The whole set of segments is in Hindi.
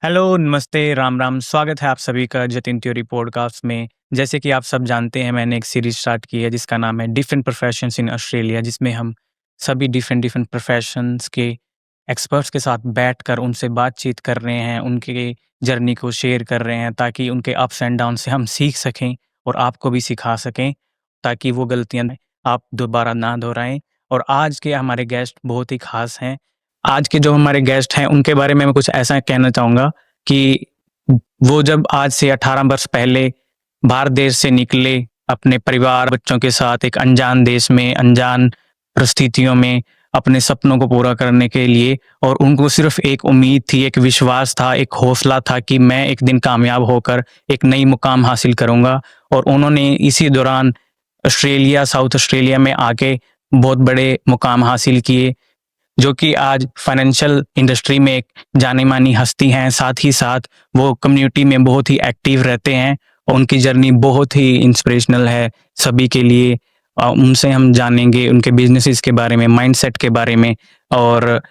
हेलो, नमस्ते, राम राम। स्वागत है आप सभी का जतिन थ्योरी पॉडकास्ट में। जैसे कि आप सब जानते हैं, मैंने एक सीरीज़ स्टार्ट की है जिसका नाम है डिफरेंट प्रोफेशंस इन ऑस्ट्रेलिया, जिसमें हम सभी डिफरेंट डिफरेंट प्रोफेशंस के एक्सपर्ट्स के साथ बैठकर उनसे बातचीत कर रहे हैं, उनकी जर्नी को शेयर कर रहे हैं ताकि उनके अप्स एंड डाउन से हम सीख सकें और आपको भी सिखा सकें, ताकि वो गलतियाँ आप दोबारा ना दोहराएँ। और आज के हमारे गेस्ट बहुत ही ख़ास हैं। आज के जो हमारे गेस्ट हैं, उनके बारे में मैं कुछ ऐसा कहना चाहूँगा कि वो जब आज से 18 वर्ष पहले भारत देश से निकले, अपने परिवार, बच्चों के साथ एक अनजान देश में, अनजान परिस्थितियों में अपने सपनों को पूरा करने के लिए, और उनको सिर्फ एक उम्मीद थी, एक विश्वास था, एक हौसला था कि मैं एक दिन कामयाब होकर एक नई मुकाम हासिल करूँगा। और उन्होंने इसी दौरान ऑस्ट्रेलिया, साउथ ऑस्ट्रेलिया में आके बहुत बड़े मुकाम हासिल किए, जो कि आज फाइनेंशियल इंडस्ट्री में एक जानी-मानी हस्ती हैं। साथ ही साथ वो कम्युनिटी में बहुत ही एक्टिव रहते हैं और उनकी जर्नी बहुत ही इंस्पिरेशनल है सभी के लिए। उनसे हम जानेंगे उनके बिज़नेसेस के बारे में, माइंडसेट के बारे में। और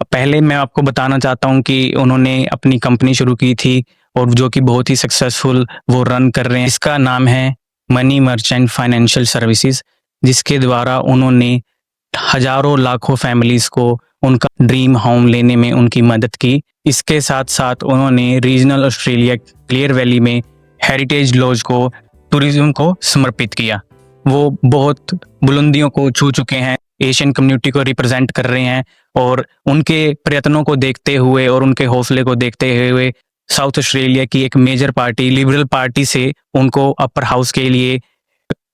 पहले मैं आपको बताना चाहता हूँ कि उन्होंने अपनी कंपनी शुरू की थी और जो कि बहुत ही सक्सेसफुल वो रन कर रहे हैं। इसका नाम है मनी मर्चेंट फाइनेंशियल सर्विसेज, जिसके द्वारा उन्होंने हजारों लाखों फैमिलीज को उनका ड्रीम होम लेने में उनकी मदद की। इसके साथ-साथ उन्होंने रीजनल ऑस्ट्रेलिया क्लियर वैली में हेरिटेज लॉज को टूरिज्म को समर्पित किया। वो बहुत बुलंदियों को छू चुके हैं, एशियन कम्युनिटी को रिप्रेजेंट कर रहे हैं, और उनके प्रयत्नों को देखते हुए और उनके हौसले को देखते हुए साउथ ऑस्ट्रेलिया की एक मेजर पार्टी, लिबरल पार्टी से उनको अपर हाउस के लिए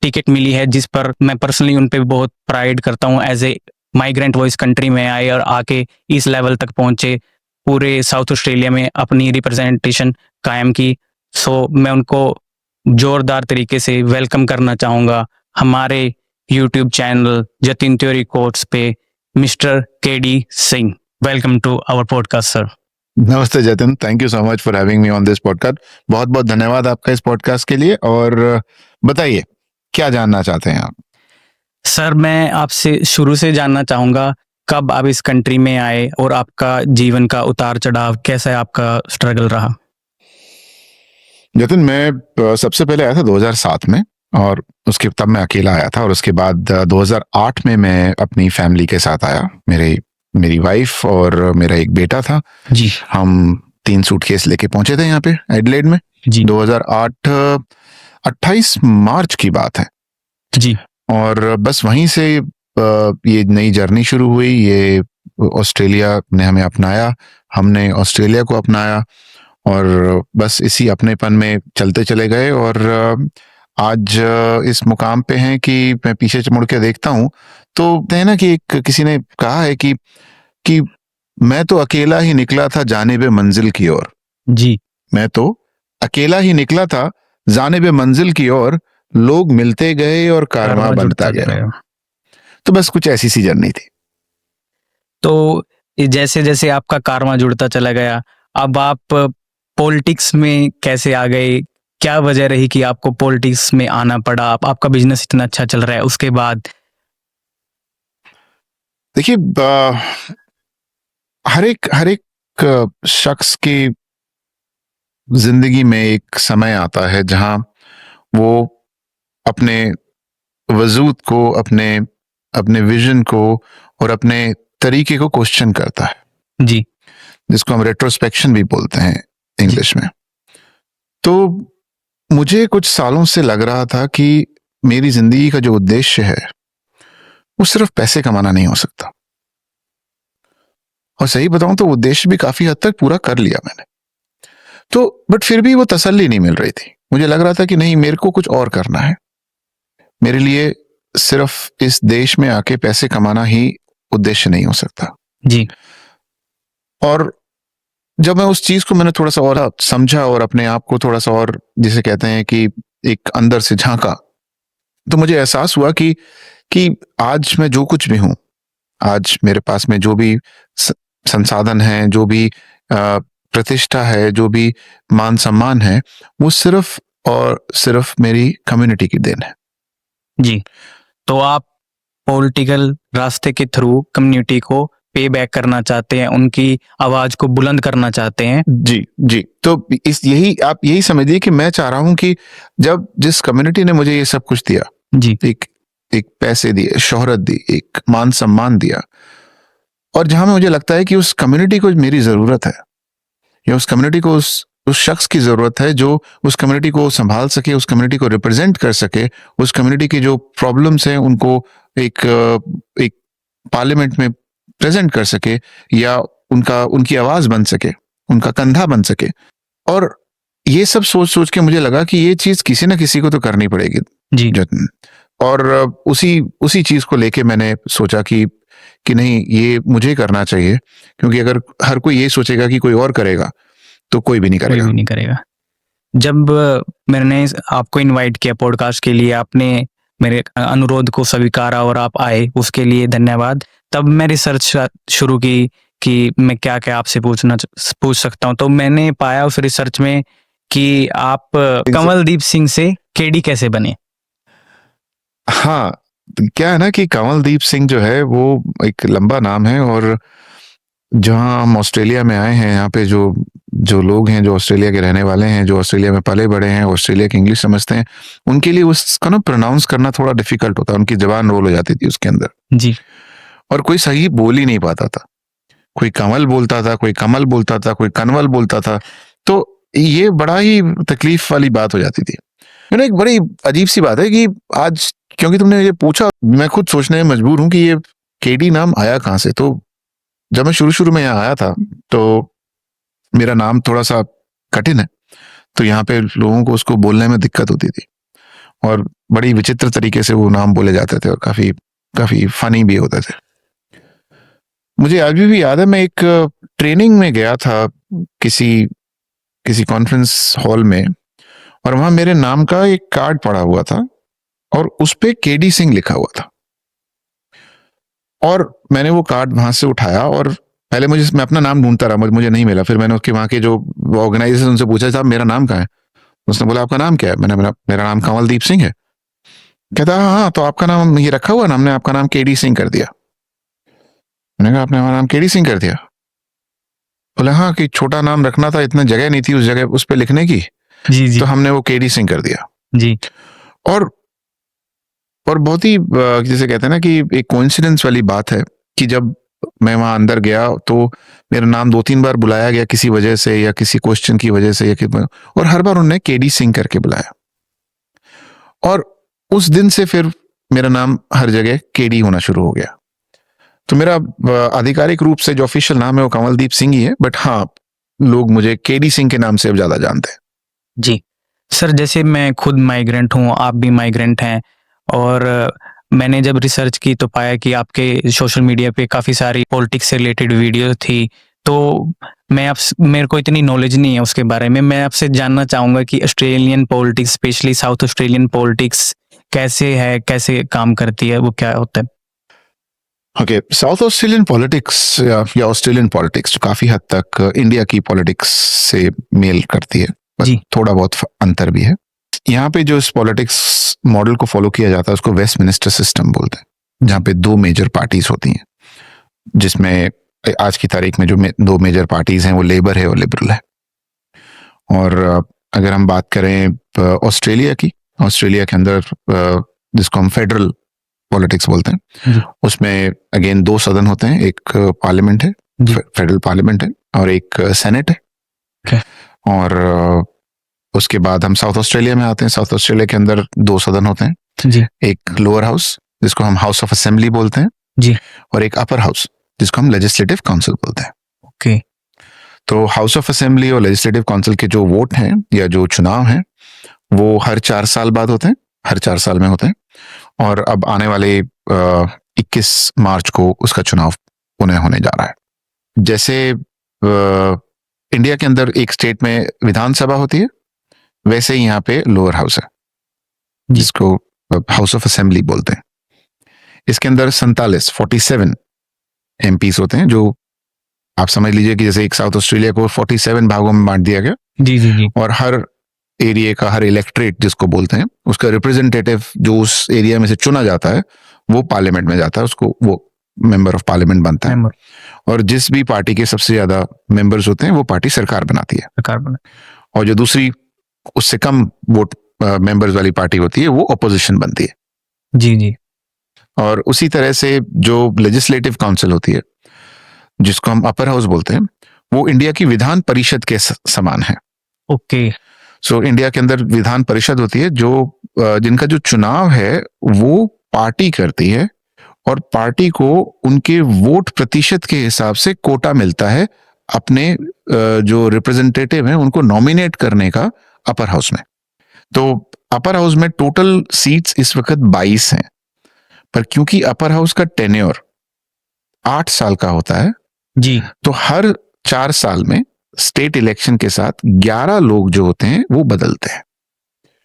टिकट मिली है, जिस पर मैं पर्सनली उन पे बहुत प्राइड करता हूँ। एज ए माइग्रेंट वो इस कंट्री में आए और आके इस लेवल तक पहुंचे, पूरे साउथ ऑस्ट्रेलिया में अपनी रिप्रेजेंटेशन कायम की। सो मैं उनको जोरदार तरीके से वेलकम करना चाहूँगा हमारे YouTube channel Jatin theory quotes पे, mister KD Singh. Welcome to our podcast sir. नमस्ते Jatin, thank you so much for having me on this podcast. बहुत बहुत धन्यवाद आपका इस पॉडकास्ट के लिए। और बताइए, क्या जानना चाहते हैं आप? सर, मैं आपसे शुरू से जानना चाहूँगा, कब आप इस कंट्री में आए और आपका जीवन का उतार-चढ़ाव कैसा आपका स्ट्रगल रहा? जतिन, मैं सबसे पहले आया था 2007 में, और उसके तब मैं अकेला आया था। और उसके बाद 2008 में मैं अपनी फैमिली के साथ आया। मेरी वाइफ और मेरा एक बेटा था जी। हम 3 सूटकेस लेके पहुंचे थे यहाँ पे एडिलेड में जी। 2008 28 मार्च की बात है जी। और बस वहीं से ये नई जर्नी शुरू हुई। ये ऑस्ट्रेलिया ने हमें अपनाया, हमने ऑस्ट्रेलिया को अपनाया, और बस इसी अपनेपन में चलते चले गए। और आज इस मुकाम पे हैं कि मैं पीछे मुड़ के देखता हूँ तो है ना कि किसी ने कहा है कि मैं तो अकेला ही निकला था जानिबे मंजिल की ओर। जी। मैं तो अकेला ही निकला था जानिबे मंजिल की ओर, लोग मिलते गए और कारवां बनता गया। तो बस कुछ ऐसी सी जर्नी थी। तो जैसे जैसे आपका कारवां जुड़ता चला गया, अब आप पॉलिटिक्स में कैसे आ गए? क्या वजह रही कि आपको पॉलिटिक्स में आना पड़ा? आपका बिजनेस इतना अच्छा चल रहा है, उसके बाद? देखिए, हर एक शख्स की जिंदगी में एक समय आता है जहां वो अपने वजूद को, अपने विजन को और अपने तरीके को क्वेश्चन करता है। जी। जिसको हम रेट्रोस्पेक्शन भी बोलते हैं इंग्लिश में। तो मुझे कुछ सालों से लग रहा था कि मेरी जिंदगी का जो उद्देश्य है वो सिर्फ पैसे कमाना नहीं हो सकता। और सही बताऊं तो उद्देश्य भी काफी हद तक पूरा कर लिया मैंने। तो बट फिर भी वो तसल्ली नहीं मिल रही थी। मुझे लग रहा था कि नहीं, मेरे को कुछ और करना है। मेरे लिए सिर्फ इस देश में आके पैसे कमाना ही उद्देश्य नहीं हो सकता। जी। और जब मैं उस चीज को मैंने थोड़ा सा और समझा और अपने आप को थोड़ा सा और, जिसे कहते हैं कि एक अंदर से झांका, तो मुझे एहसास हुआ कि आज मैं जो कुछ भी हूं, आज मेरे पास में जो भी संसाधन है, जो भी प्रतिष्ठा है, जो भी मान सम्मान है, वो सिर्फ और सिर्फ मेरी कम्युनिटी की देन है। जी। तो आप पॉलिटिकल रास्ते के थ्रू कम्युनिटी को पे बैक करना चाहते हैं, उनकी आवाज को बुलंद करना चाहते हैं। जी, जी। तो इस यही आप यही समझिए कि मैं चाह रहा हूँ कि जब जिस कम्युनिटी ने मुझे ये सब कुछ दिया, जी, एक पैसे दिए, शोहरत दी, एक मान-सम्मान दिया, और जहाँ मुझे लगता है कि उस कम्युनिटी को मेरी ज़रूरत है, या उस कम्युनिटी को उस शख्स की ज़रूरत है जो उस कम्युनिटी को संभाल सके, उस कम्युनिटी को रिप्रेजेंट कर सके, उस कम्युनिटी की जो प्रॉब्लम्स हैं उनको एक पार्लियामेंट में प्रेजेंट कर सके, या उनकी आवाज़ बन सके, उनका कंधा बन सके। और ये सब सोच-सोच के मुझे लगा कि ये चीज़ किसी न किसी को तो करनी पड़ेगी जी। जतन। और उसी चीज़ को लेके मैंने सोचा कि नहीं, ये मुझे करना चाहिए, क्योंकि अगर हर कोई ये सोचेगा कि कोई और करेगा, तो कोई भी नहीं कोई करेगा। भी नहीं करेगा। जब मैंने आपको इनवाइट किया पॉडकास्ट के लिए, आपने मेरे अनुरोध को स्वीकारा और आप आए, उसके लिए धन्यवाद। तब मैं रिसर्च शुरू की कि मैं क्या-क्या आपसे पूछ सकता हूँ। तो मैंने पाया उस रिसर्च में कि आप कंवलदीप सिंह से केडी कैसे बने? हाँ, क्या है ना कि कंवलदीप सिंह जो है वो एक लंबा नाम है, और जहाँ हम ऑस्ट्रेलिया में आए हैं, यहाँ पे जो लोग हैं, जो ऑस्ट्रेलिया के रहने वाले हैं, जो ऑस्ट्रेलिया में पले बड़े हैं, ऑस्ट्रेलिया की इंग्लिश समझते हैं, उनके लिए उसका ना प्रोनाउंस करना थोड़ा डिफिकल्ट होता है, उनकी जबान रोल हो जाती थी उसके अंदर, जी, और कोई सही बोल ही नहीं पाता था। कोई कंवल बोलता था, कोई कमल बोलता था, कोई कनवल बोलता था। तो ये बड़ा ही तकलीफ वाली बात हो जाती थी। एक बड़ी अजीब सी बात है कि आज, क्योंकि तुमने ये पूछा, मैं खुद सोचने में मजबूर हूँ कि ये केडी नाम आया कहाँ से। तो जब मैं शुरू में यहाँ आया था, तो मेरा नाम थोड़ा सा कठिन है, तो यहाँ पे लोगों को उसको बोलने में दिक्कत होती थी, और बड़ी विचित्र तरीके से वो नाम बोले जाते थे, और काफी फनी भी होते थे। मुझे आज भी याद है, मैं एक ट्रेनिंग में गया था किसी कॉन्फ्रेंस हॉल में, और वहां मेरे नाम का एक कार्ड पड़ा हुआ था, और उस पे केडी सिंह लिखा हुआ था। और मैंने वो कार्ड वहां से उठाया, और पहले मैं अपना नाम ढूंढता रहा, मुझे नहीं मिला। फिर मैंने उसके वहां के जो ऑर्गेनाइजेशन उनसे पूछा, साहब मेरा नाम कहाँ है? उसने बोला, आपका नाम क्या है? मेरा नाम कंवलदीप सिंह है। कहता, हाँ, तो आपका नाम ये रखा हुआ, हमने आपका नाम केडी सिंह कर दिया। मैंने कहा, आपने हमारा नाम केडी सिंह कर दिया? बोले, हाँ, कि छोटा नाम रखना था, इतना जगह नहीं थी उस जगह उस पे लिखने की, जी, जी, तो हमने वो केडी सिंह कर दिया। जी, और बहुत ही जैसे कहते हैं ना कि एक कोइंसिडेंस वाली बात है कि जब मैं वहां अंदर गया, तो मेरा नाम 2-3 बार बुलाया गया किसी वजह से, या किसी क्वेश्चन की वजह से, और हर बार उन्होंने केडी सिंह करके बुलाया। और उस दिन से फिर मेरा नाम हर जगह केडी होना शुरू हो गया। तो मेरा आधिकारिक रूप से जो ऑफिशियल नाम है वो कंवलदीप सिंह ही है, बट हाँ, लोग मुझे केडी सिंह के नाम से अब ज्यादा जानते हैं। जी। सर, जैसे मैं खुद माइग्रेंट हूँ, आप भी माइग्रेंट हैं, और मैंने जब रिसर्च की तो पाया कि आपके सोशल मीडिया पे काफ़ी सारी पॉलिटिक्स से रिलेटेड वीडियो थी। तो मेरे को इतनी नॉलेज नहीं है उसके बारे में। मैं आपसे जानना चाहूँगा कि Australian politics, specially south Australian politics कैसे है, कैसे काम करती है, वो क्या होता है? ओके, साउथ ऑस्ट्रेलियन पॉलिटिक्स या ऑस्ट्रेलियन पॉलिटिक्स जो काफी हद तक इंडिया की पॉलिटिक्स से मेल करती है, बस जी। थोड़ा बहुत अंतर भी है। यहाँ पे जो इस पॉलिटिक्स मॉडल को फॉलो किया जाता है उसको वेस्टमिनिस्टर सिस्टम बोलते हैं, जहाँ पे 2 मेजर पार्टीज होती हैं, जिसमें आज की तारीख में जो 2 मेजर पार्टीज हैं वो लेबर है और लिबरल है। और अगर हम बात करें ऑस्ट्रेलिया के अंदर जिसको हम फेडरल पॉलिटिक्स बोलते हैं, उसमें अगेन 2 सदन होते हैं, एक पार्लियामेंट है, फेडरल पार्लियामेंट है, और एक सेनेट है। और उसके बाद हम साउथ ऑस्ट्रेलिया में आते हैं। साउथ ऑस्ट्रेलिया के अंदर 2 सदन होते हैं, जी, एक लोअर हाउस जिसको हम हाउस ऑफ असेंबली बोलते हैं, जी, और एक अपर हाउस जिसको हम लेजिस्लेटिव काउंसिल बोलते हैं। ओके, तो हाउस ऑफ असेंबली और लेजिस्लेटिव काउंसिल के जो वोट हैं या जो चुनाव हैं वो हर 4 साल बाद होते हैं, हर 4 साल में होते हैं। और अब आने वाले 21 मार्च को उसका चुनाव पुनः होने जा रहा है। जैसे इंडिया के अंदर एक स्टेट में विधानसभा होती है, वैसे ही यहाँ पे लोअर हाउस है जिसको हाउस ऑफ असेंबली बोलते हैं। इसके अंदर 47 एमपीज होते हैं, जो आप समझ लीजिए कि जैसे एक साउथ ऑस्ट्रेलिया को 47 भागों में बांट दिया गया। जी, जी, जी, और हर एरिया का, हर इलेक्ट्रेट जिसको बोलते हैं, उसका रिप्रेजेंटेटिव जो उस एरिया में से चुना जाता है वो पार्लियामेंट में जाता है, उसको वो मेंबर ऑफ पार्लियामेंट बनता है। और जिस भी पार्टी के सबसे ज्यादा मेंबर्स होते हैं वो पार्टी सरकार बनाती है, सरकार बना। और जो दूसरी उससे कम वोट मेंबर्स वाली पार्टी होती है वो अपोजिशन बनती है। जी जी। और उसी तरह से जो लेजिस्लेटिव काउंसिल होती है, जिसको हम अपर हाउस बोलते हैं, वो इंडिया की विधान परिषद के समान है। ओके। सो इंडिया के अंदर विधान परिषद होती है जो जिनका जो चुनाव है वो पार्टी करती है, और पार्टी को उनके वोट प्रतिशत के हिसाब से कोटा मिलता है अपने जो रिप्रेजेंटेटिव हैं उनको नॉमिनेट करने का अपर हाउस में। तो अपर हाउस में टोटल सीट्स इस वक्त 22 हैं, पर क्योंकि अपर हाउस का टेन्योर 8 साल का होता है, जी। तो हर 4 साल में स्टेट इलेक्शन के साथ 11 लोग जो होते हैं वो बदलते हैं।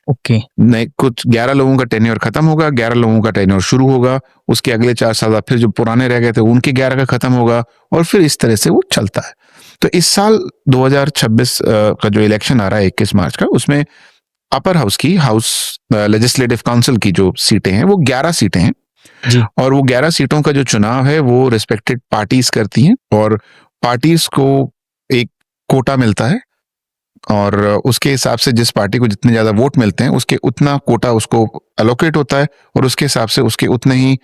ओके। नहीं, कुछ 11 लोगों का टेन्योर खत्म होगा, 11 लोगों का टेन्योर शुरू होगा, उसके अगले 4 साल बाद फिर जो पुराने रह गए थे उनके 11 का खत्म होगा, और फिर इस तरह से वो चलता है। तो इस साल 2026 का जो इलेक्शन आ रहा है 21 मार्च का, उसमें अपर हाउस की लेजिस्लेटिव काउंसिल की जो सीटें हैं वो 11 सीटें हैं जी। और वो 11 सीटों का जो चुनाव है वो रिस्पेक्टेड पार्टीज करती हैं, और पार्टीज को एक कोटा मिलता है, और उसके हिसाब से जिस पार्टी को जितने ज्यादा वोट मिलते हैं उसके उतना कोटा उसको अलोकेट होता है, और उसके हिसाब से उसके उतने ही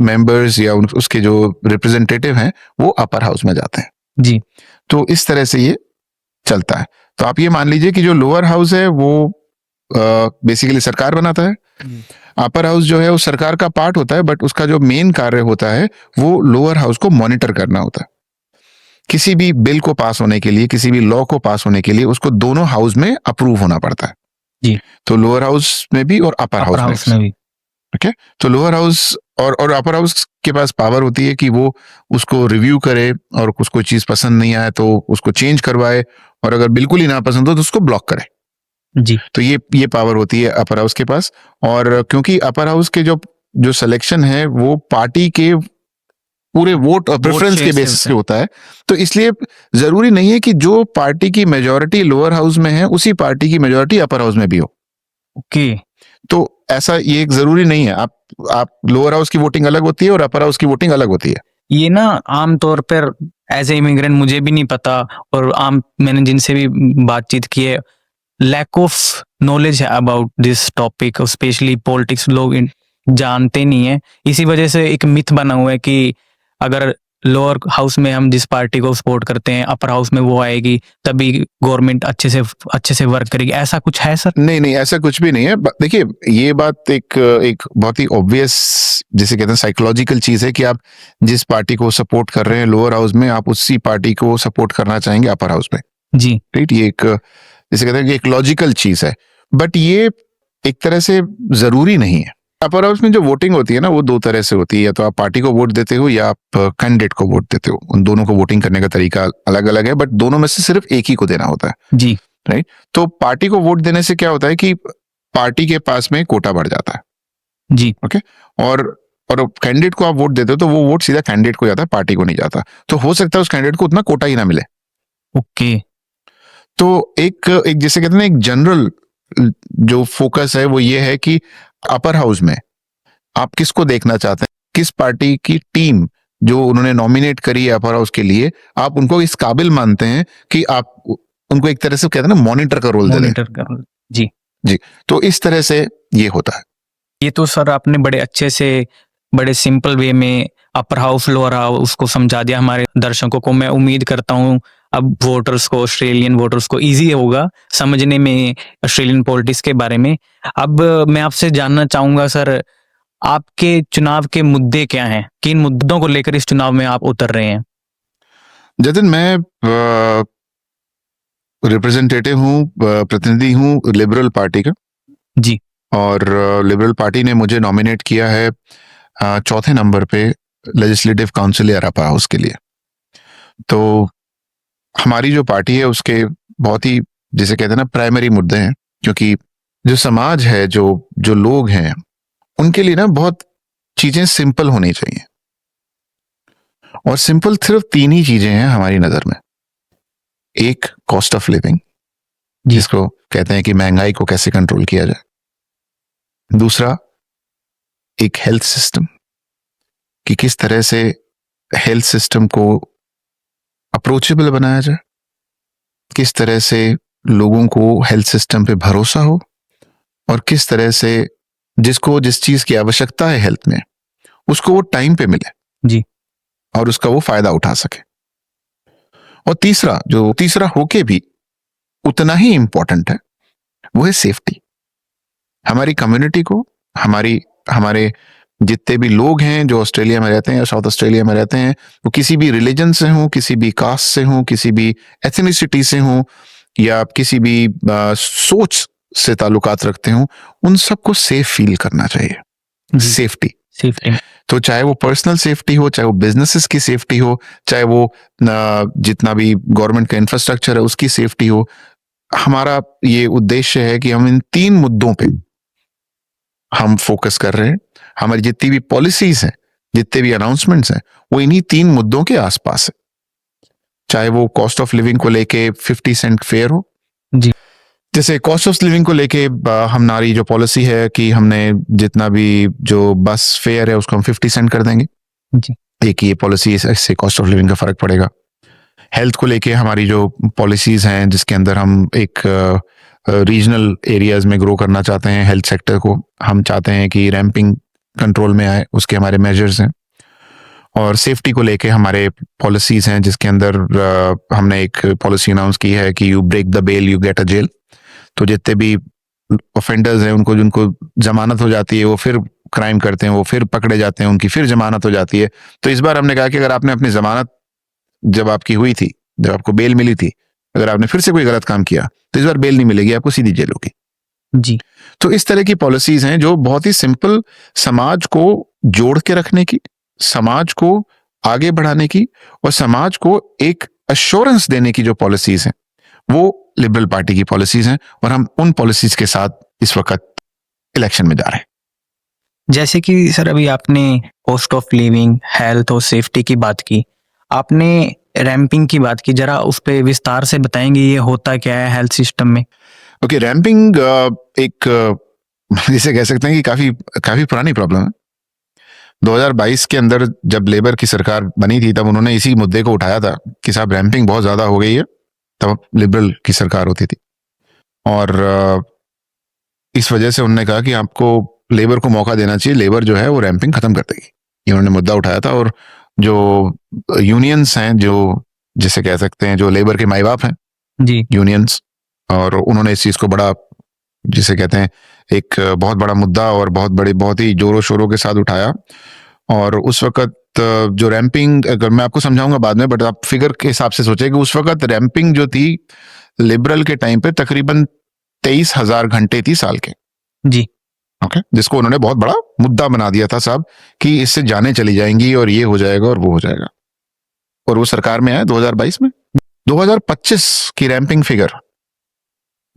मेंबर्स या उसके जो रिप्रेजेंटेटिव हैं वो अपर हाउस में जाते हैं। जी। तो इस तरह से ये चलता है। तो आप ये मान लीजिए कि जो लोअर हाउस है वो बेसिकली सरकार बनाता है, अपर हाउस जो है वो सरकार का पार्ट होता है, बट उसका जो मेन कार्य होता है वो लोअर हाउस को मॉनिटर करना होता है। किसी भी बिल को पास होने के लिए, किसी भी लॉ को पास होने के लिए उसको दोनों हाउस में अप्रूव होना पड़ता है। जी। तो लोअर हाउस में भी और अपर हाउस में भी। ओके, तो लोअर हाउस और अपर हाउस के पास पावर होती है कि वो उसको रिव्यू करे, और उसको चीज पसंद नहीं आए तो उसको चेंज करवाए, और अगर बिल्कुल ही ना पसंद हो तो उसको ब्लॉक करे। जी। तो ये पावर होती है अपर हाउस के पास। और क्योंकि अपर हाउस के जो सिलेक्शन है वो पार्टी के पूरे वोट और प्रेफरेंस के बेसिस पे होता है, तो इसलिए जरूरी नहीं है कि जो पार्टी की मेजॉरिटी लोअर हाउस में है उसी पार्टी की मेजॉरिटी अपर हाउस में भी हो। ओके। तो ऐसा ये जरूरी नहीं है। आप लोअर हाउस की वोटिंग अलग होती है और अपर हाउस की वोटिंग अलग होती है। ये ना आमतौर पर एज ए इमिग्रेंट मुझे भी नहीं पता, और मैंने जिनसे भी बातचीत की है, लैक ऑफ नॉलेज है about this topic, specially politics लोग जानते नहीं है। इसी वजह से एक मिथ बना हुआ है कि अगर लोअर हाउस में हम जिस पार्टी को सपोर्ट करते हैं अपर हाउस में वो आएगी तभी गवर्नमेंट अच्छे से वर्क करेगी। ऐसा कुछ है सर? नहीं, ऐसा कुछ भी नहीं है। देखिए, ये बात एक बहुत ही ऑब्वियस, जिसे कहते हैं साइकोलॉजिकल चीज है कि आप जिस पार्टी को सपोर्ट कर रहे हैं लोअर हाउस में, आप उसी पार्टी को सपोर्ट करना चाहेंगे अपर हाउस में। जी। राइट, ये एक जिसे कहते हैं कि एक लॉजिकल चीज है, बट ये एक तरह से जरूरी नहीं है। अपर हाउस में जो वोटिंग होती है ना वो 2 तरह से होती है, या तो आप पार्टी को वोट देते हो या आप कैंडिडेट को वोट देते हो। उन दोनों को वोटिंग करने का तरीका अलग अलग है, बट दोनों में से सिर्फ एक ही को देना होता है। जी। राइट, तो पार्टी को वोट देने से क्या होता है कि पार्टी के पास में कोटा बढ़ जाता है। जी। ओके, और कैंडिडेट को आप वोट देते हो तो वो वोट सीधा कैंडिडेट को जाता है, पार्टी को नहीं जाता। तो हो सकता है उस कैंडिडेट को उतना कोटा ही ना मिले। ओके। तो एक जिसे कहते हैं एक जनरल जो फोकस है वो ये है कि अपर हाउस में आप किसको देखना चाहते हैं, किस पार्टी की टीम जो उन्होंने नॉमिनेट करी है अपर हाउस के लिए, आप उनको इस काबिल मानते हैं कि आप उनको एक तरह से कहते हैं ना मॉनिटर का रोल दे दें। जी। जी, तो इस तरह से ये होता है। ये तो सर आपने बड़े अच्छे से बड़े सिंपल वे में अपर हाउस लोअर हाउस को समझा दिया हमारे दर्शकों को। मैं उम्मीद करता हूँ अब वोटर्स को, ऑस्ट्रेलियन वोटर्स को इजी होगा समझने में ऑस्ट्रेलियन पॉलिटिक्स के बारे में। अब मैं आपसे जानना चाहूंगा सर, आपके चुनाव के मुद्दे क्या हैं? किन मुद्दों को लेकर इस चुनाव में आप उतर रहे हैं? जतिन, मैं रिप्रेजेंटेटिव हूँ, प्रतिनिधि हूँ लिबरल पार्टी का। जी। और लिबरल पार्टी ने मुझे नॉमिनेट किया है 4थे नंबर पे लेजिस्लेटिव काउंसिल या अपर हाउस के लिए। तो हमारी जो पार्टी है उसके बहुत ही जिसे कहते हैं ना प्राइमरी मुद्दे हैं, क्योंकि जो समाज है, जो लोग हैं, उनके लिए ना बहुत चीजें सिंपल होनी चाहिए। और सिंपल सिर्फ 3 ही चीजें हैं हमारी नजर में। एक, कॉस्ट ऑफ लिविंग, जिसको कहते हैं कि महंगाई को कैसे कंट्रोल किया जाए। दूसरा, एक हेल्थ सिस्टम, कि किस तरह से हेल्थ सिस्टम को अप्रोचेबल बनाया जाए, किस तरह से लोगों को हेल्थ सिस्टम पे भरोसा हो, और किस तरह से जिसको जिस चीज की आवश्यकता है हेल्थ में उसको वो टाइम पे मिले जी। और उसका वो फायदा उठा सके। और तीसरा होके भी उतना ही इंपॉर्टेंट है वो है सेफ्टी। हमारी कम्युनिटी को, हमारे जितने भी लोग हैं जो ऑस्ट्रेलिया में रहते हैं या साउथ ऑस्ट्रेलिया में रहते हैं, वो किसी भी रिलीजन से हों, किसी भी कास्ट से हों, किसी भी एथनिसिटी से हों, या किसी भी सोच से ताल्लुकात रखते हों, उन सबको सेफ फील करना चाहिए। सेफ्टी तो चाहे वो पर्सनल सेफ्टी हो, चाहे वो बिजनेसेस की सेफ्टी हो, चाहे वो जितना भी गवर्नमेंट का इंफ्रास्ट्रक्चर है उसकी सेफ्टी हो। हमारा ये उद्देश्य है कि हम इन 3 मुद्दों पे हम फोकस कर रहे हैं। हमारी जितनी भी पॉलिसीज हैं, जितने भी अनाउंसमेंट्स हैं, वो इन्हीं 3 मुद्दों के आसपास है। चाहे वो कॉस्ट ऑफ लिविंग को लेके 50 सेंट फेयर हो जी। जैसे कॉस्ट ऑफ लिविंग को लेके हमारी जो पॉलिसी है कि हमने जितना भी जो बस फेयर है उसको हम 50 सेंट कर देंगे जी। एक ये पॉलिसी, इससे कॉस्ट ऑफ लिविंग का फर्क पड़ेगा। हेल्थ को लेके हमारी जो पॉलिसीज हैं जिसके अंदर हम एक रीजनल एरियाज में ग्रो करना चाहते हैं हेल्थ सेक्टर को, हम चाहते हैं कि रैंपिंग कंट्रोल में आए, उसके हमारे मेजर्स हैं। और सेफ्टी को लेके हमारे पॉलिसीज हैं जिसके अंदर हमने एक पॉलिसी अनाउंस की है कि you break the bell you get a jail. तो जितने भी ऑफेंडर्स हैं उनको जिनको जमानत हो जाती है वो फिर क्राइम करते हैं, वो फिर पकड़े जाते हैं, उनकी फिर जमानत हो जाती है। तो इस बार हमने कहा कि अगर आपने अपनी जमानत जब आपकी हुई थी, जब आपको बेल मिली थी, अगर आपने फिर से कोई गलत काम किया तो इस बार बेल नहीं मिलेगी, आपको सीधी जेल होगी। जी। तो इस तरह की पॉलिसीज हैं जो बहुत ही सिंपल, समाज को जोड़ के रखने की, समाज को आगे बढ़ाने की और समाज को एक अश्योरेंस देने की जो पॉलिसीज हैं वो लिबरल पार्टी की पॉलिसीज हैं, और हम उन पॉलिसीज के साथ इस वक्त इलेक्शन में जा रहे हैं। जैसे कि सर अभी आपने कॉस्ट ऑफ लिविंग, हेल्थ और सेफ्टी की बात की, आपने रैंपिंग की बात की, जरा उस पर विस्तार से बताएंगे ये होता क्या है हेल्थ सिस्टम में? ओके, रैंपिंग एक जिसे कह सकते हैं कि काफी पुरानी प्रॉब्लम है। 2022 के अंदर जब लेबर की सरकार बनी थी तब उन्होंने इसी मुद्दे को उठाया था कि साहब रैंपिंग बहुत ज्यादा हो गई है, तब लिबरल की सरकार होती थी। और इस वजह से उन्होंने कहा कि आपको लेबर को मौका देना चाहिए, लेबर जो है वो रैंपिंग खत्म कर देगी। ये उन्होंने मुद्दा उठाया था। और जो यूनियंस हैं, जो जिसे कह सकते हैं जो लेबर के माई बाप हैं जी। यूनियंस, और उन्होंने इस चीज को बड़ा, जिसे कहते हैं एक बहुत बड़ा मुद्दा और बहुत ही जोरों शोरों के साथ उठाया। और उस वक्त जो रैंपिंग, अगर मैं आपको समझाऊंगा बाद में, बट आप फिगर के हिसाब से सोचे कि उस वक्त रैंपिंग जो थी लिबरल के टाइम पे तकरीबन 23,000 घंटे थी साल के। जी। ओके, जिसको उन्होंने बहुत बड़ा मुद्दा बना दिया था साहब कि इससे जाने चली जाएंगी और ये हो जाएगा और वो हो जाएगा। और वो सरकार में आया 2022 में। 2025 की रैंपिंग फिगर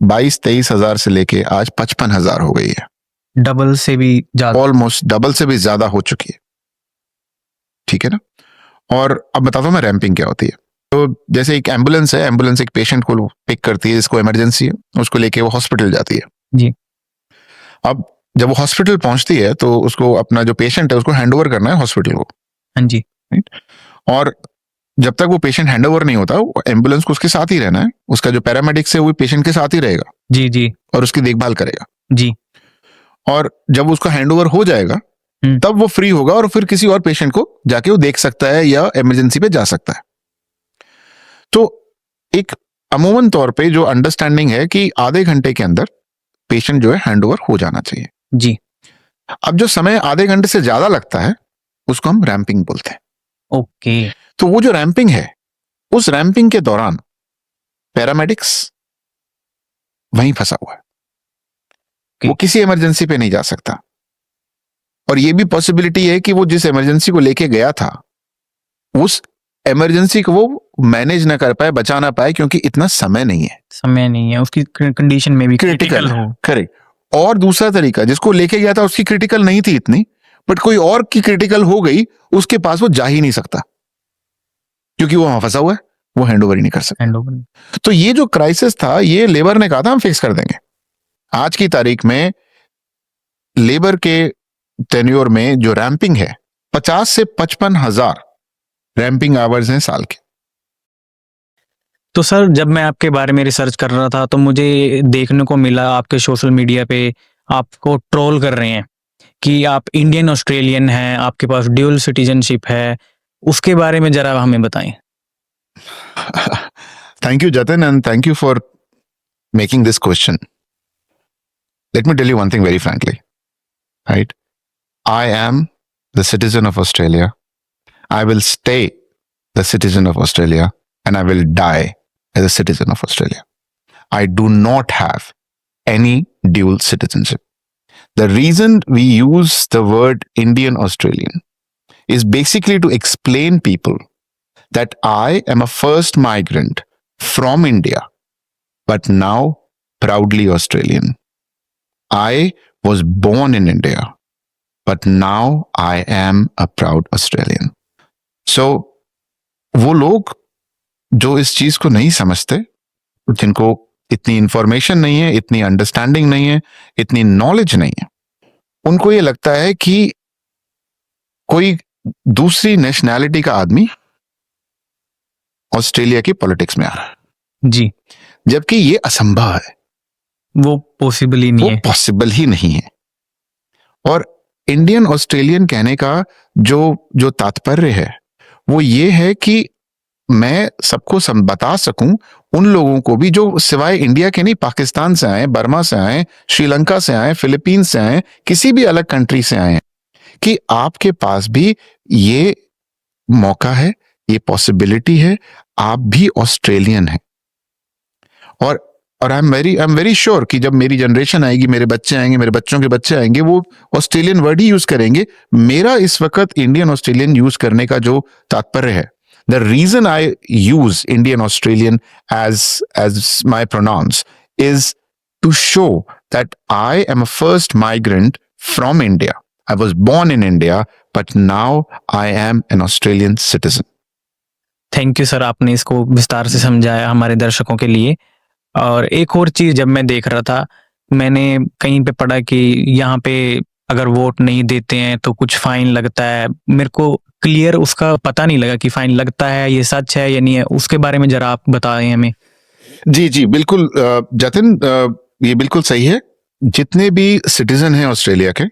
22-23 हजार से लेके आज 55,000 हो गई है। डबल से भी ज्यादा, ऑलमोस्ट डबल से भी ज्यादा हो चुकी है। ठीक है ना। और अब बताता हूं मैं रैंपिंग क्या होती है। तो जैसे एक एम्बुलेंस है, एम्बुलेंस एक पेशेंट को पिक करती है जिसको इमरजेंसी है, उसको लेके वो हॉस्पिटल जाती है। जी। अब जब वो हॉस्पिटल पहुंचती है तो उसको अपना जो पेशेंट है उसको हैंड ओवर करना है हॉस्पिटल को। हाँ जी। और जब तक वो पेशेंट हैंड ओवर नहीं होता, एम्बुलेंस को उसके साथ ही रहना है। उसका जो पैरामेडिक्स है वो पेशेंट के साथ ही रहेगा। जी। जी। और उसकी देखभाल करेगा। जी। और जब उसका हैंड ओवर हो जाएगा तब वो फ्री होगा और फिर किसी और पेशेंट को जाके वो देख सकता है या इमरजेंसी पे जा सकता है। तो एक अमूमन तौर पे जो अंडरस्टैंडिंग है कि आधे घंटे के अंदर पेशेंट जो है हैंड ओवर हो जाना चाहिए। जी। अब जो समय आधे घंटे से ज्यादा लगता है उसको हम रैंपिंग बोलते हैं। ओके। तो वो जो रैंपिंग है, उस रैंपिंग के दौरान पैरामेडिक्स वहीं फंसा हुआ है। वो किसी इमरजेंसी पे नहीं जा सकता। और ये भी पॉसिबिलिटी है कि वो जिस इमरजेंसी को लेके गया था उस इमरजेंसी को वो मैनेज ना कर पाए, बचा ना पाए, क्योंकि इतना समय नहीं है, उसकी कंडीशन में भी क्रिटिकल हो। करेक्ट। और दूसरा तरीका, जिसको लेके गया था उसकी क्रिटिकल नहीं थी इतनी, बट कोई और की क्रिटिकल हो गई, उसके पास वो जा ही नहीं सकता क्योंकि वो वहां फंसा हुआ है, वो हैंड ओवर ही नहीं कर सकता। तो ये जो क्राइसिस था, ये लेबर ने कहा था हम फिक्स कर देंगे। आज की तारीख में लेबर के टेन्योर में जो रैंपिंग है 50 से 55 हजार रैंपिंग आवर्स हैं साल के। तो सर जब मैं आपके बारे में रिसर्च कर रहा था तो मुझे देखने को मिला आपके सोशल मीडिया पे आपको ट्रोल कर रहे हैं कि आप इंडियन ऑस्ट्रेलियन हैं, आपके पास ड्यूल सिटीजनशिप है, उसके बारे में जरा हमें बताएं। Thank you, Jatin, and thank you for making this question. Let me tell you one thing very frankly, right? I am the citizen of Australia. I will stay the citizen of Australia, and I will die as a citizen of Australia. I do not have any dual citizenship. The reason we use the word Indian Australian is basically to explain people that I am a first migrant from India, but now proudly Australian. I was born in India, but now I am a proud Australian. So, वो लोग जो इस चीज को नहीं समझते, जिनको इतनी इंफॉर्मेशन नहीं है, इतनी अंडरस्टैंडिंग नहीं है, इतनी नॉलेज नहीं है, उनको ये लगता है कि कोई दूसरी नेशनैलिटी का आदमी ऑस्ट्रेलिया की पॉलिटिक्स में आ रहा है जी, जबकि ये असंभव है, वो पॉसिबल ही नहीं वो है। पॉसिबल ही नहीं है। और इंडियन ऑस्ट्रेलियन कहने का जो तात्पर्य है वो ये है कि मैं सबको बता सकूं, उन लोगों को भी जो सिवाय इंडिया के नहीं, पाकिस्तान से आए, बर्मा से आए, श्रीलंका से आए, फिलीपींस से आए, किसी भी अलग कंट्री से आए, कि आपके पास भी ये मौका है, ये पॉसिबिलिटी है, आप भी ऑस्ट्रेलियन हैं। और आई एम वेरी श्योर कि जब मेरी जनरेशन आएगी, मेरे बच्चे आएंगे, मेरे बच्चों के बच्चे आएंगे, वो ऑस्ट्रेलियन वर्ड ही यूज करेंगे। मेरा इस वक्त इंडियन ऑस्ट्रेलियन यूज करने का जो तात्पर्य है, the reason I use Indian Australian as my pronouns is to show that I am a first migrant from India. I was born in India, but now I am an Australian citizen. Thank you sir, आपने इसको विस्तार से समझाया हमारे दर्शकों के लिए। और एक और चीज जब मैं देख रहा था, मैंने कहीं पे पढ़ा कि यहाँ पे अगर वोट नहीं देते हैं तो कुछ फाइन लगता है। मेरे को क्लियर उसका पता नहीं लगा कि फाइन लगता है, ये सच है या नहीं है, उसके बारे में जरा आप बताएं हमें। जी बिल्कुल जतिन, ये बिल्कुल सही है। जितने भी सिटीजन हैं ऑस्ट्रेलिया के,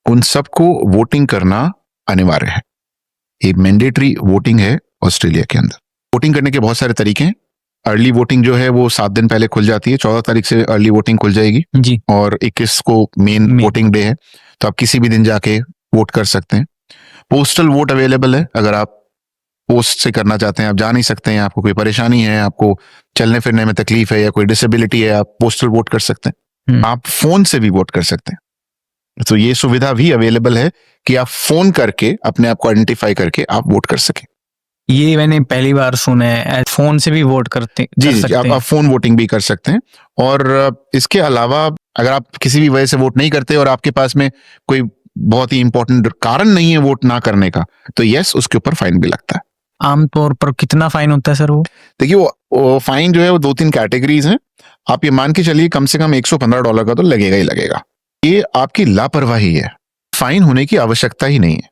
उन सबको वोटिंग करना अनिवार्य है। ये मैंडेटरी वोटिंग है ऑस्ट्रेलिया के अंदर। वोटिंग करने के बहुत सारे तरीके हैं। अर्ली वोटिंग जो है वो 7 दिन पहले खुल जाती है, 14 तारीख से अर्ली वोटिंग खुल जाएगी जी, और 21 को मेन वोटिंग डे है, तो आप किसी भी दिन जाके वोट कर सकते हैं। पोस्टल वोट अवेलेबल है, अगर आप पोस्ट से करना चाहते हैं, आप जा नहीं सकते हैं, आपको कोई परेशानी है, आपको चलने फिरने में तकलीफ है या कोई डिसेबिलिटी है, आप पोस्टल वोट कर सकते हैं। आप फोन से भी वोट कर सकते हैं, तो ये सुविधा भी अवेलेबल है कि आप फोन करके अपने आप को आइडेंटिफाई करके आप वोट कर सकें। ये मैंने पहली बार सुना है, फोन से भी वोट करते जी, सकते आप हैं। फोन वोटिंग भी कर सकते हैं। और इसके अलावा अगर आप किसी भी वजह से वोट नहीं करते और आपके पास में कोई बहुत ही इंपॉर्टेंट कारण नहीं है वोट ना करने का, तो यस, उसके ऊपर फाइन भी लगता है। आमतौर पर कितना फाइन होता है सर? वो देखिए, वो फाइन जो है वो 2-3 कैटेगरीज हैं। आप ये मान के चलिए कम से कम $115 का तो लगेगा ही लगेगा। ये आपकी लापरवाही है, फाइन होने की आवश्यकता ही नहीं है।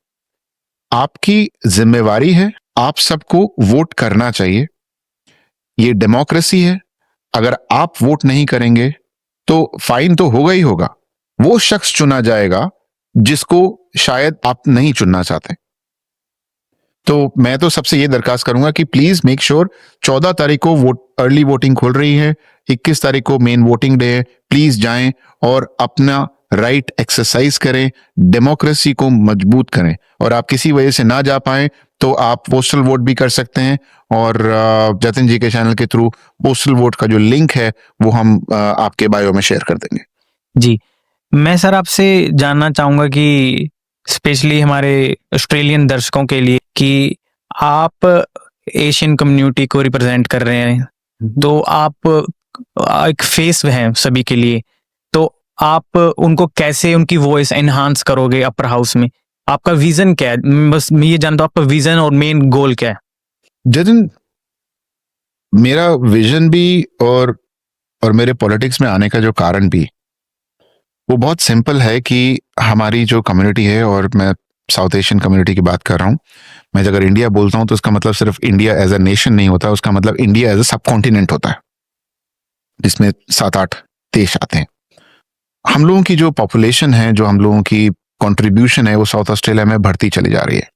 आपकी जिम्मेवारी है, आप सबको वोट करना चाहिए। ये डेमोक्रेसी है। अगर आप वोट नहीं करेंगे तो फाइन तो होगा ही होगा। वो शख्स चुना जाएगा जिसको शायद आप नहीं चुनना चाहते। तो मैं तो सबसे ये दरखास्त करूंगा कि प्लीज मेक श्योर 14 तारीख को अर्ली वोटिंग खुल रही है, 21 तारीख को मेन वोटिंग डे है। प्लीज जाएं और अपना राइट एक्सरसाइज करें, डेमोक्रेसी को मजबूत करें। और आप किसी वजह से ना जा पाए तो आप पोस्टल वोट भी कर सकते हैं, और जतिन जी के चैनल के थ्रू पोस्टल वोट का जो लिंक है वो हम आपके बायो में शेयर कर देंगे। जी, मैं सर आपसे जानना चाहूंगा कि स्पेशली हमारे ऑस्ट्रेलियन दर्शकों के लिए कि आप एशियन कम्युनिटी को रिप्रेजेंट कर रहे हैं, तो आप एक फेस हैं सभी के लिए, तो आप उनको कैसे उनकी वॉइस एनहांस करोगे अपर हाउस में? आपका विजन क्या है? बस मैं ये जानता हूँ आपका विजन और मेन गोल क्या है। जतिन, मेरा विजन भी और मेरे पॉलिटिक्स में आने का जो कारण भी वो बहुत सिंपल है कि हमारी जो कम्युनिटी है, और मैं साउथ एशियन कम्युनिटी की बात कर रहा हूँ, मैं अगर इंडिया बोलता हूं तो उसका मतलब सिर्फ इंडिया एज अ नेशन नहीं होता, उसका मतलब इंडिया एज अ सब कॉन्टिनेंट होता है, जिसमें 7-8 देश आते हैं। हम लोगों की जो पॉपुलेशन है, जो हम लोगों की कंट्रीब्यूशन है, वो साउथ ऑस्ट्रेलिया में बढ़ती चली जा रही है।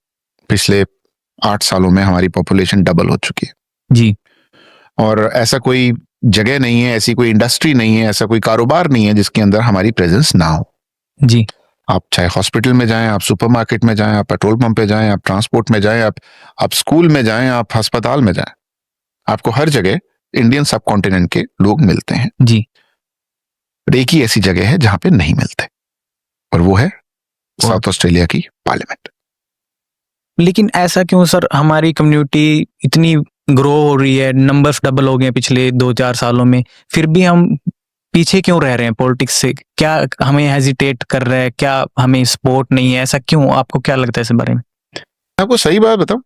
पिछले 8 सालों में हमारी पॉपुलेशन डबल हो चुकी है जी। और ऐसा कोई जगह नहीं है, ऐसी कोई इंडस्ट्री नहीं है, ऐसा कोई कारोबार नहीं है जिसके अंदर हमारी प्रेजेंस ना हो। जी। आप चाहे हॉस्पिटल में जाएं, आप सुपरमार्केट में जाएं, आप पेट्रोल पंप पे जाएं, आप ट्रांसपोर्ट में जाएं, आप स्कूल में जाएं, आप अस्पताल में जाएं, आपको हर जगह इंडियन सब कॉन्टिनेंट के लोग मिलते हैं। जी। एक ही ऐसी जगह है जहां पे नहीं मिलते, और वो है साउथ ऑस्ट्रेलिया की पार्लियामेंट। लेकिन ऐसा क्यों सर, हमारी कम्युनिटी इतनी ग्रो हो रही है, नंबर्स डबल हो गए पिछले 2-4 सालों में, फिर भी हम पीछे क्यों रह रहे हैं पॉलिटिक्स से? क्या हमें हेजिटेट कर रहा है? क्या हमें सपोर्ट नहीं है? ऐसा क्यों? आपको क्या लगता है इस बारे में? आपको सही बात बताऊं,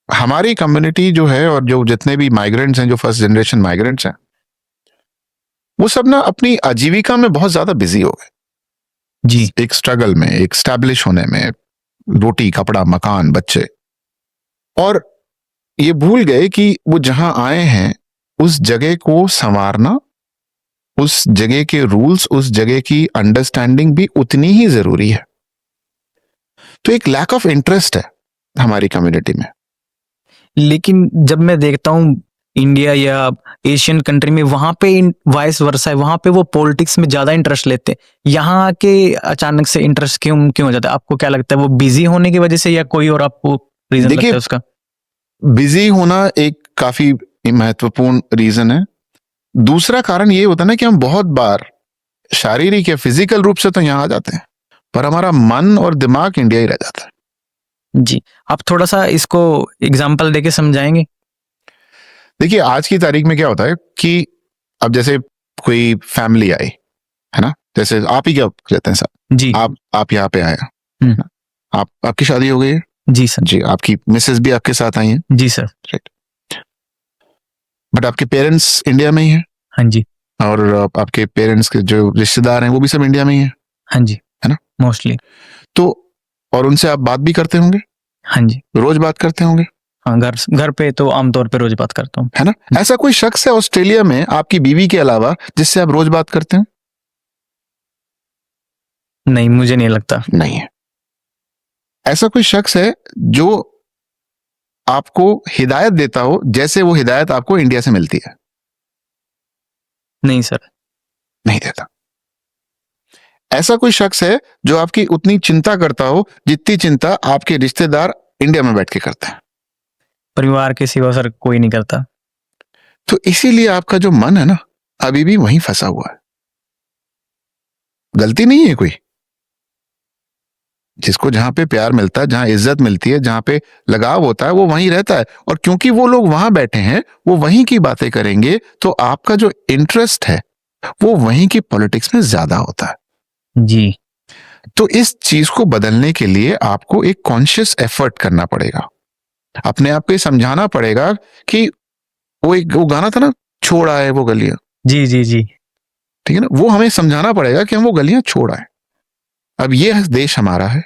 हमारी कम्युनिटी जो है और जो जितने भी माइग्रेंट्स हैं, जो फर्स्ट जनरेशन माइग्रेंट्स हैं, वो सब ना अपनी आजीविका में बहुत ज्यादा बिजी हो गए। जी। एक स्ट्रगल में, एक स्टैब्लिश होने में, रोटी कपड़ा मकान बच्चे, और ये भूल गए कि वो जहां आए हैं उस जगह को संवारना, उस जगह के रूल्स, उस जगह की अंडरस्टैंडिंग भी उतनी ही जरूरी है। तो एक लैक ऑफ इंटरेस्ट है हमारी कम्युनिटी में। लेकिन जब मैं देखता हूँ इंडिया या एशियन कंट्री में, वहां पे वाइस वर्सा है, वहां पे वो पॉलिटिक्स में ज्यादा इंटरेस्ट लेते हैं। यहाँ आके अचानक से इंटरेस्ट क्यों हो जाता है? आपको क्या लगता है, वो बिजी होने की वजह से या कोई और आपको रीजन लगता है उसका? बिजी होना एक काफी महत्वपूर्ण रीजन है। दूसरा कारण ये होता है ना कि हम बहुत बार शारीरिक या फिजिकल रूप से तो यहाँ आ जाते हैं, पर हमारा मन और दिमाग इंडिया ही रह जाता है। जी, आप थोड़ा सा इसको एग्जांपल देके समझाएंगे? देखिए, आज की तारीख में क्या होता है कि अब जैसे कोई फैमिली आई है ना, जैसे आप ही क्या कहते हैं साहब जी। आप यहाँ पे आए, आपकी शादी हो गई है? जी सर। जी, आपकी मिसेस भी आपके साथ आई हैं? जी सर। राइट। बट आपके पेरेंट्स इंडिया में ही हैं? हाँ जी। और आपके पेरेंट्स के जो रिश्तेदार हैं वो भी सब इंडिया में ही हैं? हाँ जी। है ना, मोस्टली। तो और उनसे आप बात भी करते होंगे? हाँ जी। रोज बात करते होंगे? हाँ, घर पे तो आमतौर पे रोज बात करता हूँ। है ना। ऐसा कोई शख्स है ऑस्ट्रेलिया में आपकी बीवी के अलावा जिससे आप रोज बात करते हैं? नहीं, मुझे नहीं लगता। नहीं है। ऐसा कोई शख्स है जो आपको हिदायत देता हो जैसे वो हिदायत आपको इंडिया से मिलती है? नहीं सर। नहीं देता। ऐसा कोई शख्स है जो आपकी उतनी चिंता करता हो जितनी चिंता आपके रिश्तेदार इंडिया में बैठ के करते हैं? परिवार के सिवा सर कोई नहीं करता। तो इसीलिए आपका जो मन है ना, अभी भी वहीं फंसा हुआ है। गलती नहीं है कोई। जिसको जहां पे प्यार मिलता है, जहां इज्जत मिलती है, जहां पे लगाव होता है, वो वहीं रहता है। और क्योंकि वो लोग वहां बैठे हैं, वो वहीं की बातें करेंगे, तो आपका जो इंटरेस्ट है वो वहीं की पॉलिटिक्स में ज्यादा होता है। जी। तो इस चीज को बदलने के लिए आपको एक कॉन्शियस एफर्ट करना पड़ेगा। अपने आप को समझाना पड़ेगा कि वो गाना था ना, छोड़ आए वो गलियां। जी जी जी। ठीक है ना, वो हमें समझाना पड़ेगा कि हम वो गलियां छोड़ आए। अब ये देश हमारा है,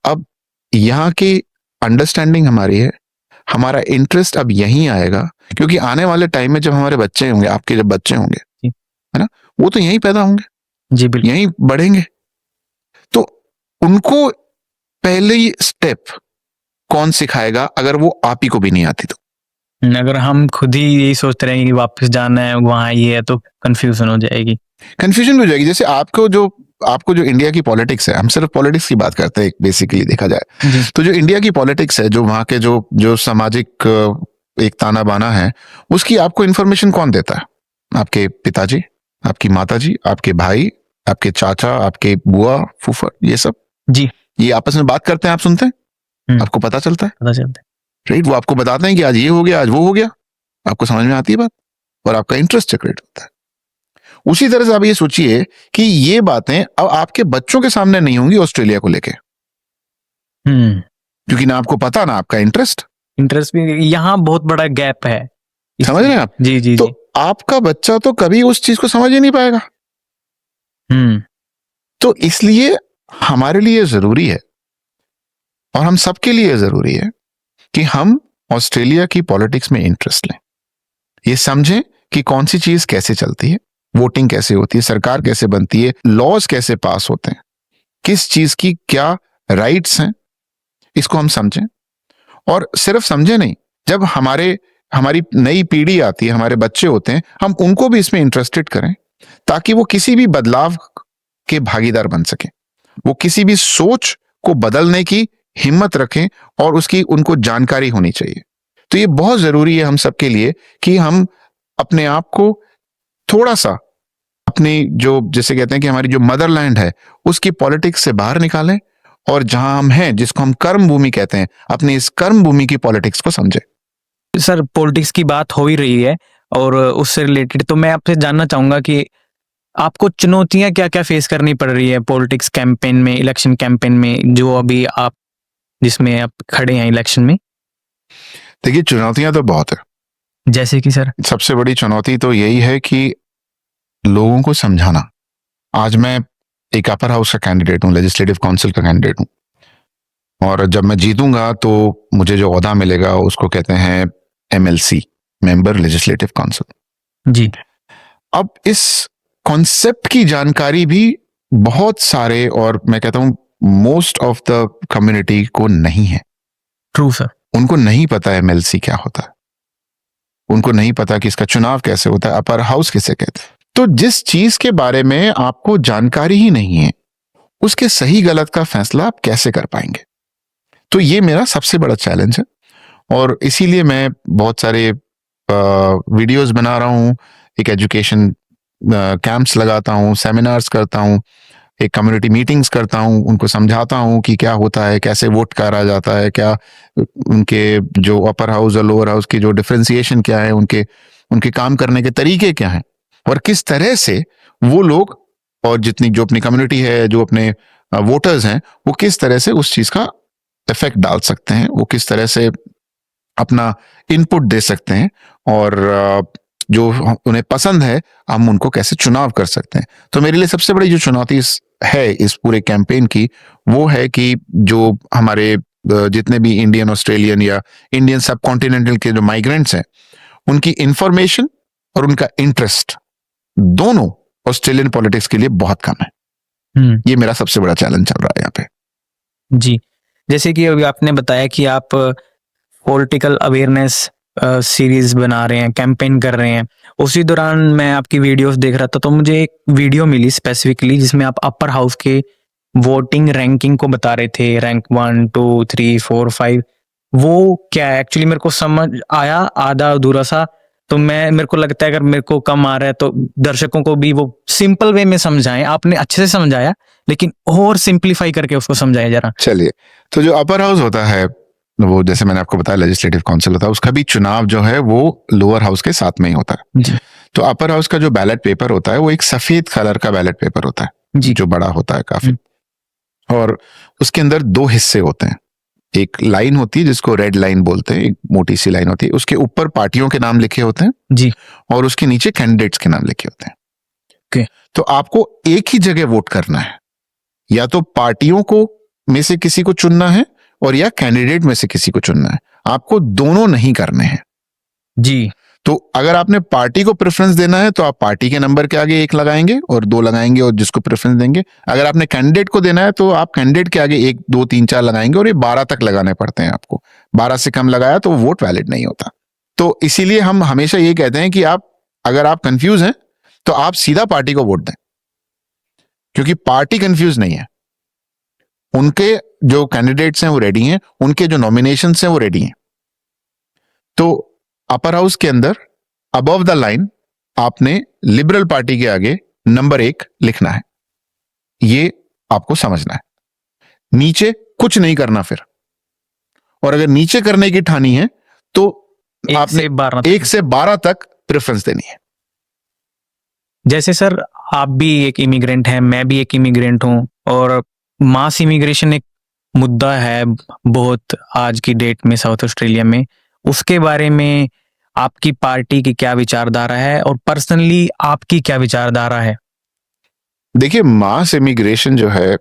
अब यहाँ की अंडरस्टैंडिंग हमारी है, हमारा इंटरेस्ट अब यहीं आएगा। क्योंकि आने वाले टाइम में जब हमारे बच्चे होंगे, आपके जब बच्चे होंगे, है ना, वो तो यहीं पैदा होंगे, जी बिल्कुल, यहीं बढ़ेंगे। तो उनको पहले स्टेप कौन सिखाएगा अगर वो आप ही को भी नहीं आती? तो अगर हम खुद ही यही सोचते रहेंगे कि वापस जाना है, वहां ये है, तो कंफ्यूजन हो जाएगी। कंफ्यूजन हो जाएगी। जैसे आपको जो इंडिया की पॉलिटिक्स है, हम सिर्फ पॉलिटिक्स की बात करते हैं बेसिकली देखा जाए, तो जो इंडिया की पॉलिटिक्स है, जो वहां के जो सामाजिक एक ताना बाना है, उसकी आपको इन्फॉर्मेशन कौन देता है? आपके पिताजी, आपकी माताजी, आपके भाई, आपके चाचा, आपके बुआ फूफा, ये सब जी, ये आपस में बात करते हैं, आप सुनते हैं, आपको पता चलता है, पता चलता है। राइट। वो आपको बताते हैं कि आज ये हो गया, आज वो हो गया, आपको समझ में आती है बात, और आपका इंटरेस्ट क्रिएट होता है। उसी तरह से आप ये सोचिए कि ये बातें अब आपके बच्चों के सामने नहीं होंगी ऑस्ट्रेलिया को लेके, क्योंकि ना आपको पता, ना आपका इंटरेस्ट भी यहाँ बहुत बड़ा गैप है। समझ रहे हैं आप? जी जी तो जी। आपका बच्चा तो कभी उस चीज को समझ ही नहीं पाएगा। तो इसलिए हमारे लिए जरूरी है और हम सबके लिए जरूरी है कि हम ऑस्ट्रेलिया की पॉलिटिक्स में इंटरेस्ट लें, ये समझें कि कौन सी चीज कैसे चलती है, वोटिंग कैसे होती है, सरकार कैसे बनती है, लॉज कैसे पास होते हैं, किस चीज की क्या राइट्स हैं, इसको हम समझें। और सिर्फ समझे नहीं, जब हमारी नई पीढ़ी आती है, हमारे बच्चे होते हैं, हम उनको भी इसमें इंटरेस्टेड करें ताकि वो किसी भी बदलाव के भागीदार बन सके, वो किसी भी सोच को बदलने की हिम्मत रखें और उसकी उनको जानकारी होनी चाहिए। तो ये बहुत जरूरी है हम सबके लिए कि हम अपने आप को थोड़ा सा अपनी जो जैसे कहते हैं कि हमारी जो मदरलैंड है उसकी पॉलिटिक्स से बाहर निकालें और जहां हम हैं, जिसको हम कर्म भूमि कहते हैं, अपनी इस कर्म भूमि की पॉलिटिक्स को समझें। सर पॉलिटिक्स की बात हो ही रही है और उससे रिलेटेड तो मैं आपसे जानना चाहूंगा कि आपको चुनौतियां क्या क्या फेस करनी पड़ रही है पॉलिटिक्स कैंपेन में, इलेक्शन कैंपेन में, जो अभी आप जिसमें आप खड़े हैं इलेक्शन में। देखिए, चुनौतियां तो बहुत है। जैसे कि सर सबसे बड़ी चुनौती तो यही है कि लोगों को समझाना। आज मैं एक अपर हाउस का कैंडिडेट हूं, लेजिस्लेटिव काउंसिल का कैंडिडेट हूं, और जब मैं जीतूंगा तो मुझे जो ओहदा मिलेगा उसको कहते हैं MLC, मेंबर लेजिस्लेटिव काउंसिल जी। अब इस कॉन्सेप्ट की जानकारी भी बहुत सारे, और मैं कहता हूं मोस्ट ऑफ द कम्युनिटी को नहीं है। True sir. उनको नहीं पता MLC क्या होता है, उनको नहीं पता कि इसका चुनाव कैसे होता है, अपर हाउस किसे कहते हैं। तो जिस चीज के बारे में आपको जानकारी ही नहीं है, उसके सही गलत का फैसला आप कैसे कर पाएंगे? तो ये मेरा सबसे बड़ा चैलेंज है, और इसीलिए मैं बहुत सारे वीडियोस बना रहा हूँ, एक एजुकेशन कैंप्स लगाता हूँ, सेमिनार्स करता हूँ, एक कम्युनिटी मीटिंग्स करता हूँ, उनको समझाता हूँ कि क्या होता है, कैसे वोट करा जाता है, क्या उनके जो अपर हाउस और लोअर हाउस की जो डिफरेंशिएशन क्या है, उनके उनके काम करने के तरीके क्या हैं, और किस तरह से वो लोग और जितनी जो अपनी कम्युनिटी है, जो अपने वोटर्स हैं, वो किस तरह से उस चीज का इफेक्ट डाल सकते हैं, वो किस तरह से अपना इनपुट दे सकते हैं, और जो उन्हें पसंद है हम उनको कैसे चुनाव कर सकते हैं। तो मेरे लिए सबसे बड़ी जो चुनौती है इस पूरे कैंपेन की, वो है कि जो हमारे जितने भी इंडियन, ऑस्ट्रेलियन या इंडियन सब कॉन्टिनेंटल के जो माइग्रेंट्स हैं, उनकी इंफॉर्मेशन और उनका इंटरेस्ट दोनों ऑस्ट्रेलियन पॉलिटिक्स के लिए बहुत कम है। ये मेरा सबसे बड़ा चैलेंज चल रहा है यहाँ पे। जी, जैसे कि अभी आपने बताया कि आप पॉलिटिकल अवेयरनेस सीरीज बना रहे हैं, कैंपेन कर रहे हैं, उसी दौरान मैं आपकी वीडियोस देख रहा था तो मुझे एक वीडियो मिली स्पेसिफिकली जिसमें आप अपर हाउस के वोटिंग रैंकिंग को बता रहे थे, रैंक 1 2 3 4 5। वो क्या है एक्चुअली मेरे को समझ आया आधा अधूरा सा, तो मेरे को लगता है अगर मेरे को कम आ रहा है तो दर्शकों को भी वो सिंपल वे में समझाएं। आपने अच्छे से समझाया लेकिन और सिंपलीफाई करके उसको समझाएं जरा। चलिए, तो जो अपर हाउस होता है, वो जैसे मैंने आपको बताया लेजिस्लेटिव काउंसिल होता है, उसका भी चुनाव जो है वो लोअर हाउस के साथ में ही होता है जी। तो अपर हाउस का जो बैलेट पेपर होता है वो एक सफेद कलर का बैलेट पेपर होता है जी। जो बड़ा होता है काफी, और उसके अंदर दो हिस्से होते हैं। एक लाइन होती है जिसको रेड लाइन बोलते हैं, एक मोटी सी लाइन होती है, उसके ऊपर पार्टियों के नाम लिखे होते हैं जी, और उसके नीचे कैंडिडेट्स के नाम लिखे होते हैं। ओके। तो आपको एक ही जगह वोट करना है, या तो पार्टियों को में से किसी को चुनना है और या कैंडिडेट में से किसी को चुनना है, आपको दोनों नहीं करने हैं। जी। तो अगर आपने पार्टी को प्रेफरेंस देना है तो आप पार्टी के नंबर के आगे 1 लगाएंगे और 2 लगाएंगे और जिसको प्रेफरेंस देंगे। अगर आपने कैंडिडेट को देना है तो आप कैंडिडेट के आगे 1 2 3 4 लगाएंगे, और ये 12 तक लगाने पड़ते हैं आपको। 12 से कम लगाया तो वोट वैलिड नहीं होता। तो इसीलिए हम हमेशा ये कहते हैं कि अगर आप कंफ्यूज हैं तो आप सीधा पार्टी को वोट दें, क्योंकि पार्टी कंफ्यूज नहीं है, उनके जो कैंडिडेट्स हैं वो रेडी हैं, उनके जो नॉमिनेशंस हैं वो रेडी हैं। तो अपर हाउस के अंदर अबव द लाइन आपने लिबरल पार्टी के आगे नंबर 1 लिखना है, ये आपको समझना है। नीचे कुछ नहीं करना फिर, और अगर नीचे करने की ठानी है तो आपने 1 से 12 तक प्रेफरेंस देनी है। जैसे सर आप भी एक इमिग्रेंट हैं, मैं भी एक इमिग्रेंट हूं, और मास इमिग्रेशन एक मुद्दा है बहुत आज की डेट में साउथ ऑस्ट्रेलिया में। उसके बारे में आपकी पार्टी की क्या विचारधारा है और पर्सनली आपकी क्या विचारधारा है? देखिए, मास इमिग्रेशन जो है,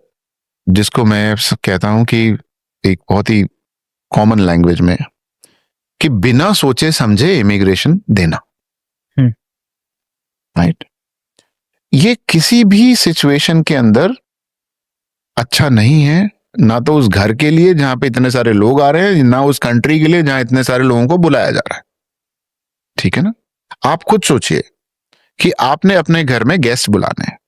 जिसको मैं कहता हूं कि एक बहुत ही कॉमन लैंग्वेज में कि बिना सोचे समझे इमिग्रेशन देना, राइट? ये किसी भी सिचुएशन के अंदर अच्छा नहीं है, ना तो उस घर के लिए जहां पे इतने सारे लोग आ रहे हैं, ना उस कंट्री के लिए जहां इतने सारे लोगों को बुलाया जा रहा है। ठीक है ना? आप खुद सोचिए कि आपने अपने घर में गेस्ट बुलाने हैं।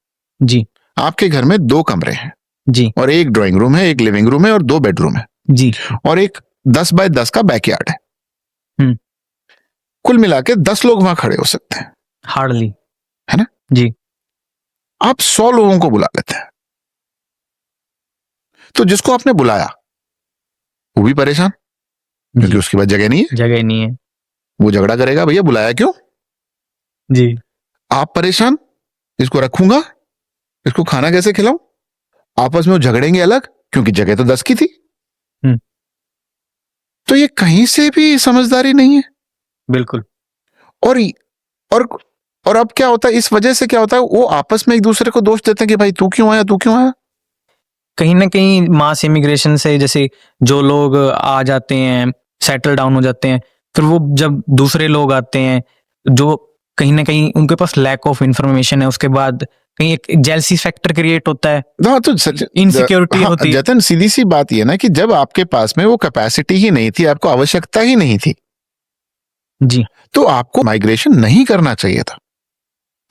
जी आपके घर में 2 कमरे हैं जी और एक ड्राइंग रूम है, एक लिविंग रूम है और 2 बेडरूम है जी और एक 10 बाय 10 का बैकयार्ड है। हम्म। कुल मिला के 10 लोग वहां खड़े हो सकते हैं, हार्डली, है ना? जी आप 100 लोगों को बुला लेते हैं, तो जिसको आपने बुलाया वो भी परेशान, क्योंकि जी, उसके पास जगह नहीं है, जगह नहीं है। वो झगड़ा करेगा, भैया बुलाया क्यों? जी आप परेशान, इसको रखूंगा, इसको खाना कैसे खिलाऊं? आपस में वो झगड़ेंगे अलग, क्योंकि जगह तो 10 की थी। हम्म। तो ये कहीं से भी समझदारी नहीं है। बिल्कुल। और और और अब क्या होता है, इस वजह से क्या होता है, वो आपस में एक दूसरे को दोष देते हैं कि भाई तू क्यों आया, तू क्यों आया। कहीं ना कहीं मास इमिग्रेशन से जैसे जो लोग आ जाते हैं, सेटल डाउन हो जाते हैं, फिर वो जब दूसरे लोग आते हैं जो कहीं ना कहीं उनके पास लैक ऑफ इंफॉर्मेशन है, उसके बाद कहीं एक जेलसी फैक्टर क्रिएट होता है, हाँ, तो इनसिक्योरिटी होती है। जतन, सीधी सी बात ये ना कि जब आपके पास में वो कैपेसिटी ही नहीं थी, आपको आवश्यकता ही नहीं थी, जी तो आपको माइग्रेशन नहीं करना चाहिए था,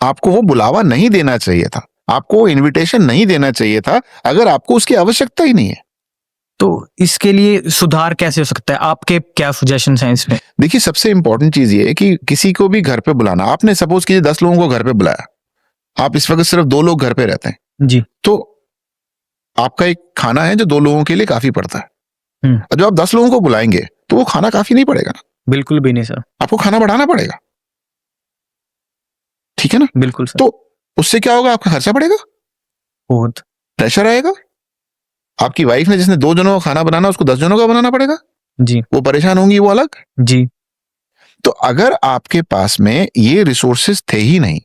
आपको वो बुलावा नहीं देना चाहिए था, आपको वो इनविटेशन नहीं देना चाहिए था, अगर आपको उसकी आवश्यकता ही नहीं है। तो इसके लिए सुधार कैसे हो सकता है? आपके क्या सजेशन हैं इसमें? देखिए, सबसे इंपॉर्टेंट चीज ये है कि किसी को भी घर पे बुलाना, आपने सपोज कीजिए 10 लोगों को घर पे बुलाया, आप इस वक्त सिर्फ 2 लोग घर पे रहते हैं, जी तो आपका एक खाना है जो 2 लोगों के लिए काफी पड़ता है। हम्म। और जब आप 10 लोगों को बुलाएंगे तो वो खाना काफी नहीं पड़ेगा ना, बिल्कुल भी नहीं सर। आपको खाना बढ़ाना पड़ेगा। ठीक है ना? बिल्कुल सर। तो उससे क्या होगा, आपका खर्चा बढ़ेगा, बहुत। प्रेशर आएगा। आपकी वाइफ ने जिसने 2 जनों का खाना बनाना, उसको 10 जनों का बनाना पड़ेगा, जी वो परेशान होंगी, वो अलग। जी तो अगर आपके पास में ये रिसोर्सेस थे ही नहीं,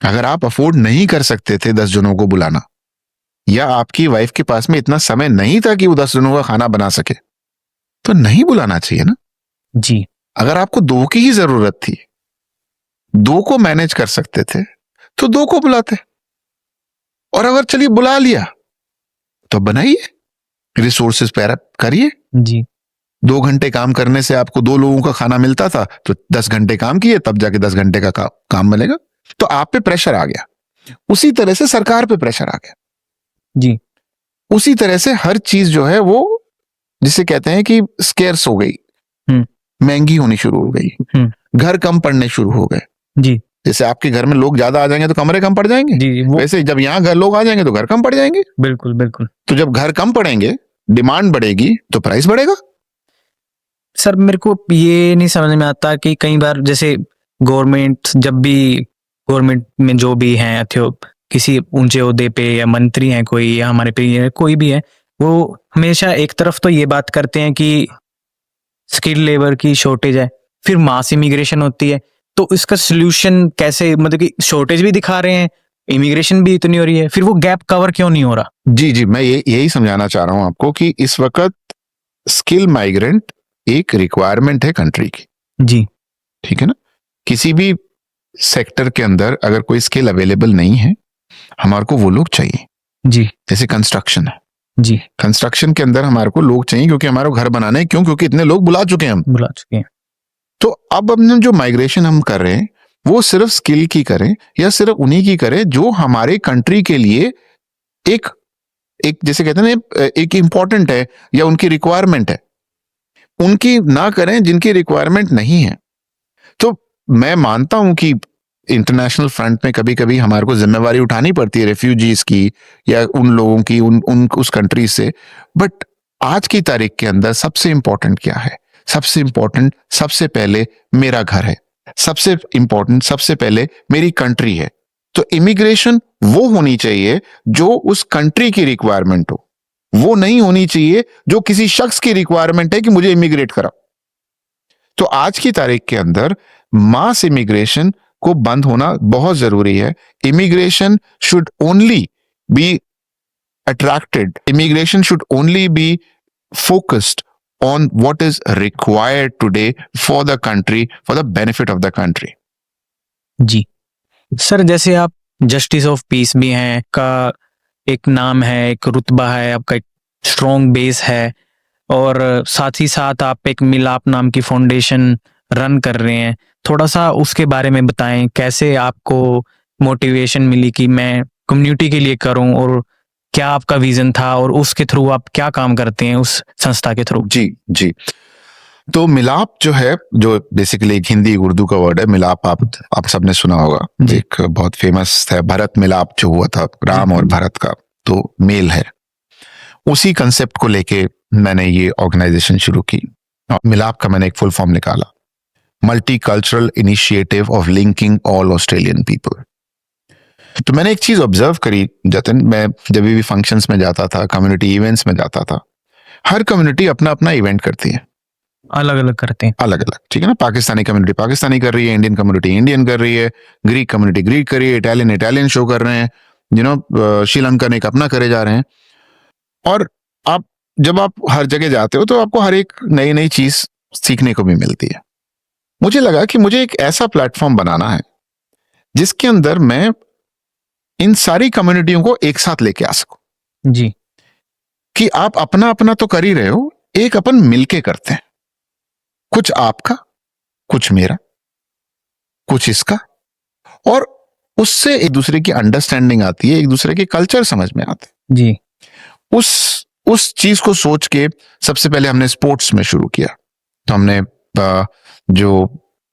अगर आप अफोर्ड नहीं कर सकते थे 10 जनों को बुलाना, या आपकी वाइफ के पास में इतना समय नहीं था कि वो 10 जनों का खाना बना सके, तो नहीं बुलाना चाहिए ना। जी अगर आपको 2 की ही जरूरत थी, 2 को मैनेज कर सकते थे, तो 2 को बुलाते। और अगर चलिए बुला लिया तो बनाइए, रिसोर्सेस पैर अप करिए। जी 2 घंटे काम करने से आपको 2 लोगों का खाना मिलता था, तो 10 घंटे काम किए, तब जाके 10 घंटे का काम मिलेगा। तो आप पे प्रेशर आ गया, उसी तरह से सरकार पे प्रेशर आ गया, जी उसी तरह से हर चीज जो है वो, जिसे कहते हैं कि स्केर्स हो गई, महंगी होनी शुरू हो गई, घर कम पड़ने शुरू हो गए। जी जैसे आपके घर में लोग ज्यादा आ जाएंगे तो कमरे कम पड़ जाएंगे, जी वो वैसे जब यहाँ घर लोग आ जाएंगे तो घर कम पड़ जाएंगे। बिल्कुल बिल्कुल। तो जब घर कम पड़ेंगे, डिमांड बढ़ेगी, तो प्राइस बढ़ेगा। सर मेरे को ये नहीं समझ में आता कि कई बार जैसे गवर्नमेंट, जब भी गवर्नमेंट में जो भी हैं किसी ऊंचे ओहदे पे या मंत्री हैं कोई, या हमारे पे कोई भी है, वो हमेशा एक तरफ तो ये बात करते हैं कि स्किल लेबर की शॉर्टेज है, फिर मास इमिग्रेशन होती है, तो इसका सोल्यूशन कैसे, मतलब कि शॉर्टेज भी दिखा रहे हैं, इमिग्रेशन भी इतनी हो रही है, फिर वो गैप कवर क्यों नहीं हो रहा? जी, मैं यही समझाना चाह रहा हूं आपको कि इस वक्त स्किल माइग्रेंट एक रिक्वायरमेंट है कंट्री की। जी ठीक है ना? किसी भी सेक्टर के अंदर अगर कोई स्किल अवेलेबल नहीं है, हमारे को वो लोग चाहिए। जी जैसे कंस्ट्रक्शन है, जी कंस्ट्रक्शन के अंदर हमारे को लोग चाहिए, क्योंकि हमारे घर बनाने हैं। क्यों? क्योंकि इतने लोग बुला चुके हैं हम। बुला चुके हैं। तो अब हमने जो माइग्रेशन हम कर रहे हैं, वो सिर्फ स्किल की करें या सिर्फ उन्हीं की करें जो हमारे कंट्री के लिए एक एक जैसे कहते हैं ना, एक इंपॉर्टेंट है या उनकी रिक्वायरमेंट है। उनकी ना करें जिनकी रिक्वायरमेंट नहीं है। तो मैं मानता हूं कि इंटरनेशनल फ्रंट में कभी कभी हमारे को जिम्मेवारी उठानी पड़ती है रेफ्यूजीज की या उन लोगों की, उस कंट्री से। बट आज की तारीख के अंदर सबसे इंपॉर्टेंट क्या है? सबसे इंपॉर्टेंट सबसे पहले मेरा घर है, सबसे इंपॉर्टेंट सबसे पहले मेरी कंट्री है। तो इमिग्रेशन वो होनी चाहिए जो उस कंट्री की रिक्वायरमेंट हो, वो नहीं होनी चाहिए जो किसी शख्स की रिक्वायरमेंट है कि मुझे इमिग्रेट करा। तो आज की तारीख के अंदर मास इमिग्रेशन को बंद होना बहुत जरूरी है। Immigration should only be attracted. Immigration should only be focused on what is required today for the country, for the benefit of the country. जी सर, जैसे आप जस्टिस ऑफ पीस भी हैं, का एक नाम है, एक रुतबा है, आपका एक स्ट्रॉन्ग बेस है, और साथ ही साथ आप एक मिलाप नाम की फाउंडेशन रन कर रहे हैं। थोड़ा सा उसके बारे में बताएं, कैसे आपको मोटिवेशन मिली कि मैं कम्युनिटी के लिए करूं, और क्या आपका विजन था, और उसके थ्रू आप क्या काम करते हैं उस संस्था के थ्रू? जी जी, तो मिलाप जो है, जो बेसिकली एक हिंदी उर्दू का वर्ड है, मिलाप आप सबने सुना होगा। एक बहुत फेमस है भरत मिलाप जो हुआ था, राम और भरत का, तो मेल है। उसी कंसेप्ट को लेके मैंने ये ऑर्गेनाइजेशन शुरू की। मिलाप का मैंने एक फुल फॉर्म निकाला, multi cultural initiative of linking all Australian people. तो मैंने एक चीज ऑब्जर्व करी जतिन, मैं जब भी फंक्शंस में जाता था, कम्युनिटी इवेंट्स में जाता था, हर कम्युनिटी अपना अपना इवेंट करती है, अलग अलग करते हैं, अलग अलग, ठीक है ना। पाकिस्तानी कम्युनिटी पाकिस्तानी कर रही है, इंडियन कम्युनिटी इंडियन कर रही है, ग्रीक कम्युनिटी ग्रीक कर रही है, इटालियन शो कर रहे हैं, श्रीलंकन एक अपना करे जा रहे हैं। और जब आप हर जगह जाते हो तो आपको हर एक नई नई चीज सीखने को भी मिलती है। मुझे लगा कि मुझे एक ऐसा प्लेटफॉर्म बनाना है जिसके अंदर मैं इन सारी कम्युनिटियों को एक साथ लेके आ सकूं। जी, कि आप अपना अपना तो कर ही रहे हो, एक अपन मिलके करते हैं, कुछ आपका, कुछ मेरा, कुछ इसका, और उससे एक दूसरे की अंडरस्टैंडिंग आती है, एक दूसरे के कल्चर समझ में आते हैं। जी, उस चीज को सोच के सबसे पहले हमने स्पोर्ट्स में शुरू किया। तो हमने जो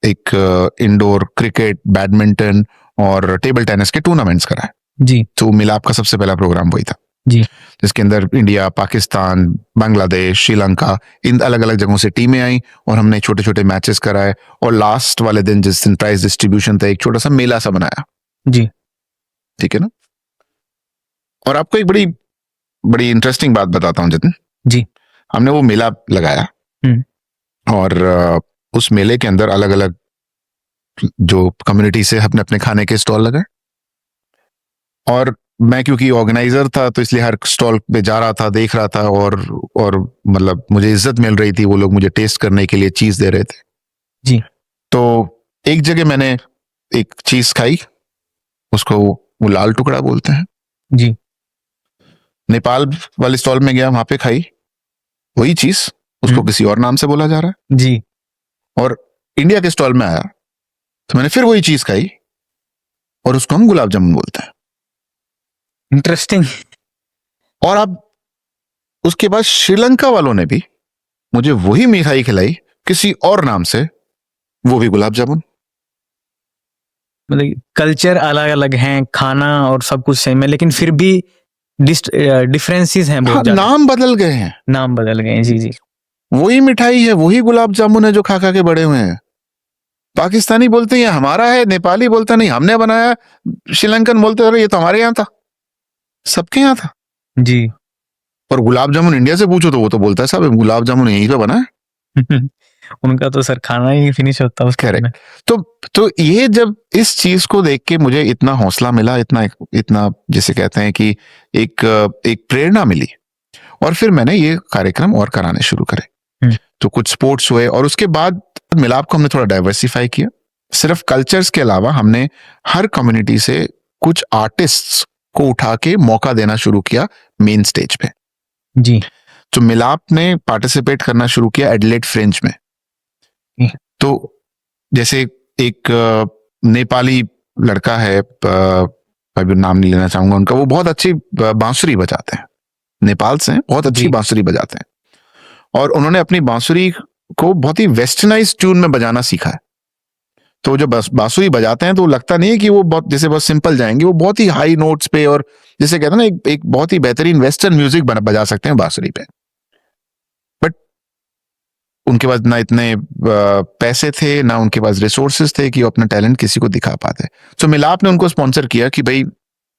एक इंडोर क्रिकेट, बैडमिंटन और टेबल टेनिस के टूर्नामेंट्स कराए। जी, तो मिलाप का सबसे पहला प्रोग्राम वही था, जी, जिसके अंदर इंडिया, पाकिस्तान, बांग्लादेश, श्रीलंका, इन अलग अलग जगहों से टीमें आई और हमने छोटे छोटे मैचेस कराए। और लास्ट वाले दिन, जिस दिन प्राइज डिस्ट्रीब्यूशन था, एक छोटा सा मेला सा बनाया। जी, ठीक है ना। और आपको एक बड़ी इंटरेस्टिंग बात बताता हूं जतिन। जी, हमने वो मेला लगाया और उस मेले के अंदर अलग अलग जो कम्युनिटी से अपने अपने खाने के स्टॉल लगाए। और मैं क्योंकि ऑर्गेनाइजर था तो इसलिए हर स्टॉल पे जा रहा था, देख रहा था, और मतलब मुझे इज्जत मिल रही थी, वो लोग मुझे टेस्ट करने के लिए चीज दे रहे थे। जी, तो एक जगह मैंने एक चीज खाई, उसको वो लाल टुकड़ा बोलते हैं। जी, नेपाल वाले स्टॉल में गया, वहां पे खाई वही चीज, उसको किसी और नाम से बोला जा रहा है। जी, और इंडिया के स्टॉल में आया तो मैंने फिर वही चीज खाई और उसको हम गुलाब जामुन बोलते हैं। इंटरेस्टिंग। और अब उसके बाद श्रीलंका वालों ने भी मुझे वही मिठाई खिलाई किसी और नाम से, वो भी गुलाब जामुन। मतलब कल्चर अलग अलग हैं, खाना और सब कुछ सेम है, लेकिन फिर भी डिफरेंसेस हैं बहुत ज्यादा। नाम बदल गए हैं, नाम बदल गए हैं। जी, जी, वही मिठाई है, वही गुलाब जामुन है जो खा खा के बड़े हुए हैं। पाकिस्तानी बोलते हैं हमारा है, नेपाली बोलता नहीं हमने बनाया, श्रीलंकन बोलते अरे ये तो हमारे यहाँ था, सबके यहाँ था। जी। और गुलाब जामुन इंडिया से पूछो तो वो तो बोलता है साहब गुलाब जामुन यहीं पे बना है। उनका तो सर खाना ही फिनिश होता है उसके में। तो ये जब इस चीज को देख के मुझे इतना हौसला मिला, इतना जिसे कहते हैं कि एक प्रेरणा मिली, और फिर मैंने ये कार्यक्रम और कराने शुरू करे। तो कुछ स्पोर्ट्स हुए और उसके बाद मिलाप को हमने थोड़ा डाइवर्सिफाई किया। सिर्फ कल्चर्स के अलावा हमने हर कम्युनिटी से कुछ आर्टिस्ट्स को उठा के मौका देना शुरू किया मेन स्टेज पे। जी। तो मिलाप ने पार्टिसिपेट करना शुरू किया एडिलेड फ्रेंच में। तो जैसे एक नेपाली लड़का है, अभी नाम नहीं लेना चाहूंगा उनका, वो बहुत अच्छी बांसुरी बजाते हैं, नेपाल से बहुत अच्छी बांसुरी बजाते हैं, और उन्होंने अपनी बांसुरी को बहुत ही वेस्टर्नाइज ट्यून में बजाना सीखा है। तो जब बांसुरी बजाते हैं तो लगता नहीं है कि वो बहुत सिंपल जाएंगे, वो बहुत ही हाई नोट्स पे, और जैसे कहते हैं ना एक बहुत ही बेहतरीन वेस्टर्न म्यूजिक बजा सकते हैं बांसुरी पे। बट उनके पास ना इतने पैसे थे, ना उनके पास रिसोर्सेज थे कि वो अपना टैलेंट किसी को दिखा पाते। तो मिलाप ने उनको स्पॉन्सर किया कि भाई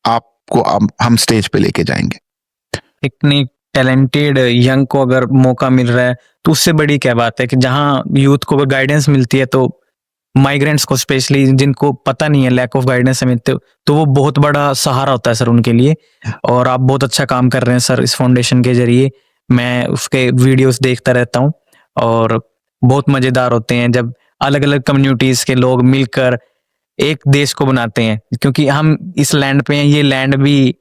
आपको हम स्टेज पे लेके जाएंगे। इतनी टैलेंटेड यंग को अगर मौका मिल रहा है तो उससे बड़ी क्या बात है कि जहां यूथ को गाइडेंस मिलती है तो माइग्रेंट्स को, स्पेशली जिनको पता नहीं है, लैक ऑफ गाइडेंस में, तो वो बहुत बड़ा सहारा होता है सर उनके लिए। और आप बहुत अच्छा काम कर रहे हैं सर इस फाउंडेशन के जरिए। मैं उसके वीडियोस देखता रहता हूँ और बहुत मज़ेदार होते हैं जब अलग अलग कम्युनिटीज़ के लोग मिलकर एक देश को बनाते हैं, क्योंकि हम इस लैंड पे हैं, ये लैंड भी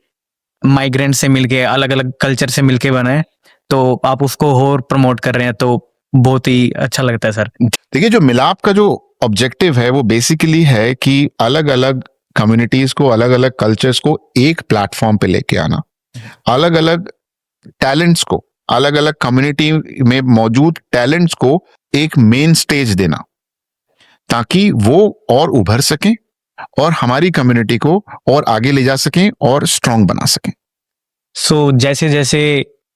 माइग्रेंट से मिलके, अलग अलग कल्चर से मिलके बना है, तो आप उसको और प्रमोट कर रहे हैं तो बहुत ही अच्छा लगता है सर। देखिए, जो मिलाप का जो ऑब्जेक्टिव है वो बेसिकली है कि अलग अलग कम्युनिटीज को, अलग अलग कल्चर्स को एक प्लेटफॉर्म पे लेके आना, अलग अलग टैलेंट्स को, अलग अलग कम्युनिटी में मौजूद टैलेंट्स को एक मेन स्टेज देना, ताकि वो और उभर सकें और हमारी कम्युनिटी को और आगे ले जा सकें और स्ट्रांग बना सकें। सो जैसे जैसे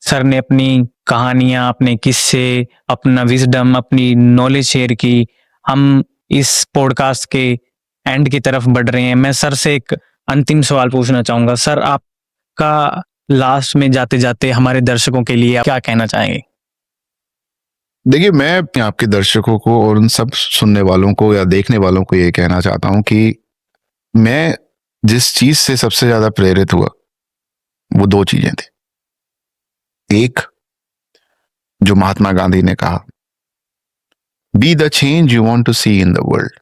सर ने अपनी कहानियां, अपने किस्से, अपना विजडम, अपनी नॉलेज शेयर की, हम इस पॉडकास्ट के एंड की तरफ बढ़ रहे हैं। मैं सर से एक अंतिम सवाल पूछना चाहूंगा। सर, आपका लास्ट में जाते जाते हमारे दर्शकों के लिए आप क्या कहना चाहेंगे? देखिए, मैं आपके दर्शकों को और उन सब सुनने वालों को या देखने वालों को ये कहना चाहता हूं कि मैं जिस चीज से सबसे ज्यादा प्रेरित हुआ वो दो चीजें थी। एक, जो महात्मा गांधी ने कहा, be the change you want to see in the world.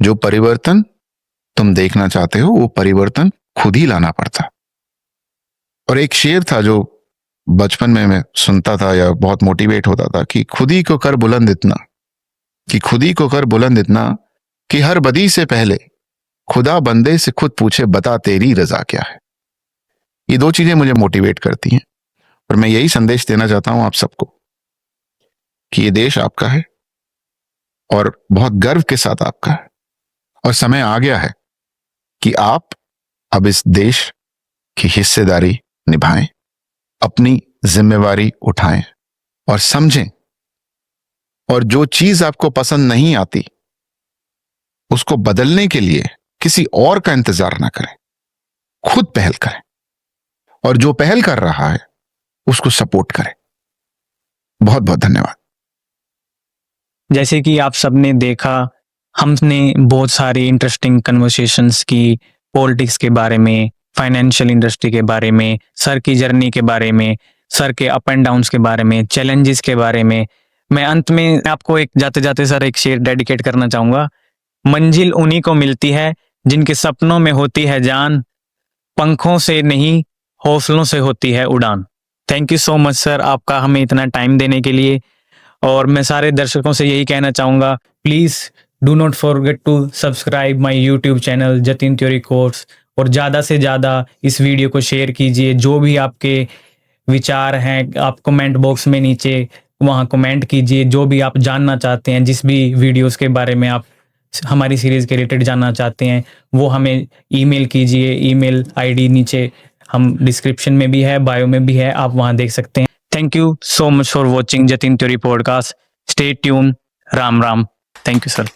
जो परिवर्तन तुम देखना चाहते हो वो परिवर्तन खुद ही लाना पड़ता। और एक शेर था जो बचपन में मैं सुनता था या बहुत मोटिवेट होता था कि खुद ही को कर बुलंद इतना, कि खुद ही को कर बुलंद इतना कि हर बदी से पहले खुदा बंदे से खुद पूछे, बता तेरी रजा क्या है। ये दो चीजें मुझे मोटिवेट करती हैं और मैं यही संदेश देना चाहता हूं आप सबको कि ये देश आपका है और बहुत गर्व के साथ आपका है, और समय आ गया है कि आप अब इस देश की हिस्सेदारी निभाएं, अपनी जिम्मेवारी उठाएं और समझें, और जो चीज आपको पसंद नहीं आती उसको बदलने के लिए किसी और का इंतजार ना करें, खुद पहल करें, और जो पहल कर रहा है उसको सपोर्ट करें। बहुत बहुत धन्यवाद। जैसे कि आप सबने देखा, हमने बहुत सारी इंटरेस्टिंग कन्वर्सेशंस की, पॉलिटिक्स के बारे में, फाइनेंशियल इंडस्ट्री के बारे में, सर की जर्नी के बारे में, सर के अप एंड डाउन्स के बारे में, चैलेंजेस के बारे में। मैं अंत में आपको एक जाते जाते सर एक शेर डेडिकेट करना चाहूँगा। मंजिल उन्हीं को मिलती है जिनके सपनों में होती है जान, पंखों से नहीं हौसलों से होती है उड़ान। Thank you so much sir, आपका हमें इतना टाइम देने के लिए। और मैं सारे दर्शकों से यही कहना चाहूँगा, please do not forget to subscribe my YouTube channel Jatin theory course, और ज़्यादा से ज़्यादा इस वीडियो को शेयर कीजिए। जो भी आपके विचार हैं आप कमेंट बॉक्स में नीचे वहाँ कमेंट कीजिए। जो भी आप जानना चाहते हैं, जिस भी वीडियोस के बारे में आप हमारी सीरीज़ के रिलेटेड जानना चाहते हैं, वो हमें ईमेल कीजिए। ईमेल आईडी नीचे हम डिस्क्रिप्शन में भी है, बायो में भी है, आप वहाँ देख सकते हैं। Thank you so much for watching Jatin Theory podcast. Stay tuned. Ram Ram. Thank you, sir.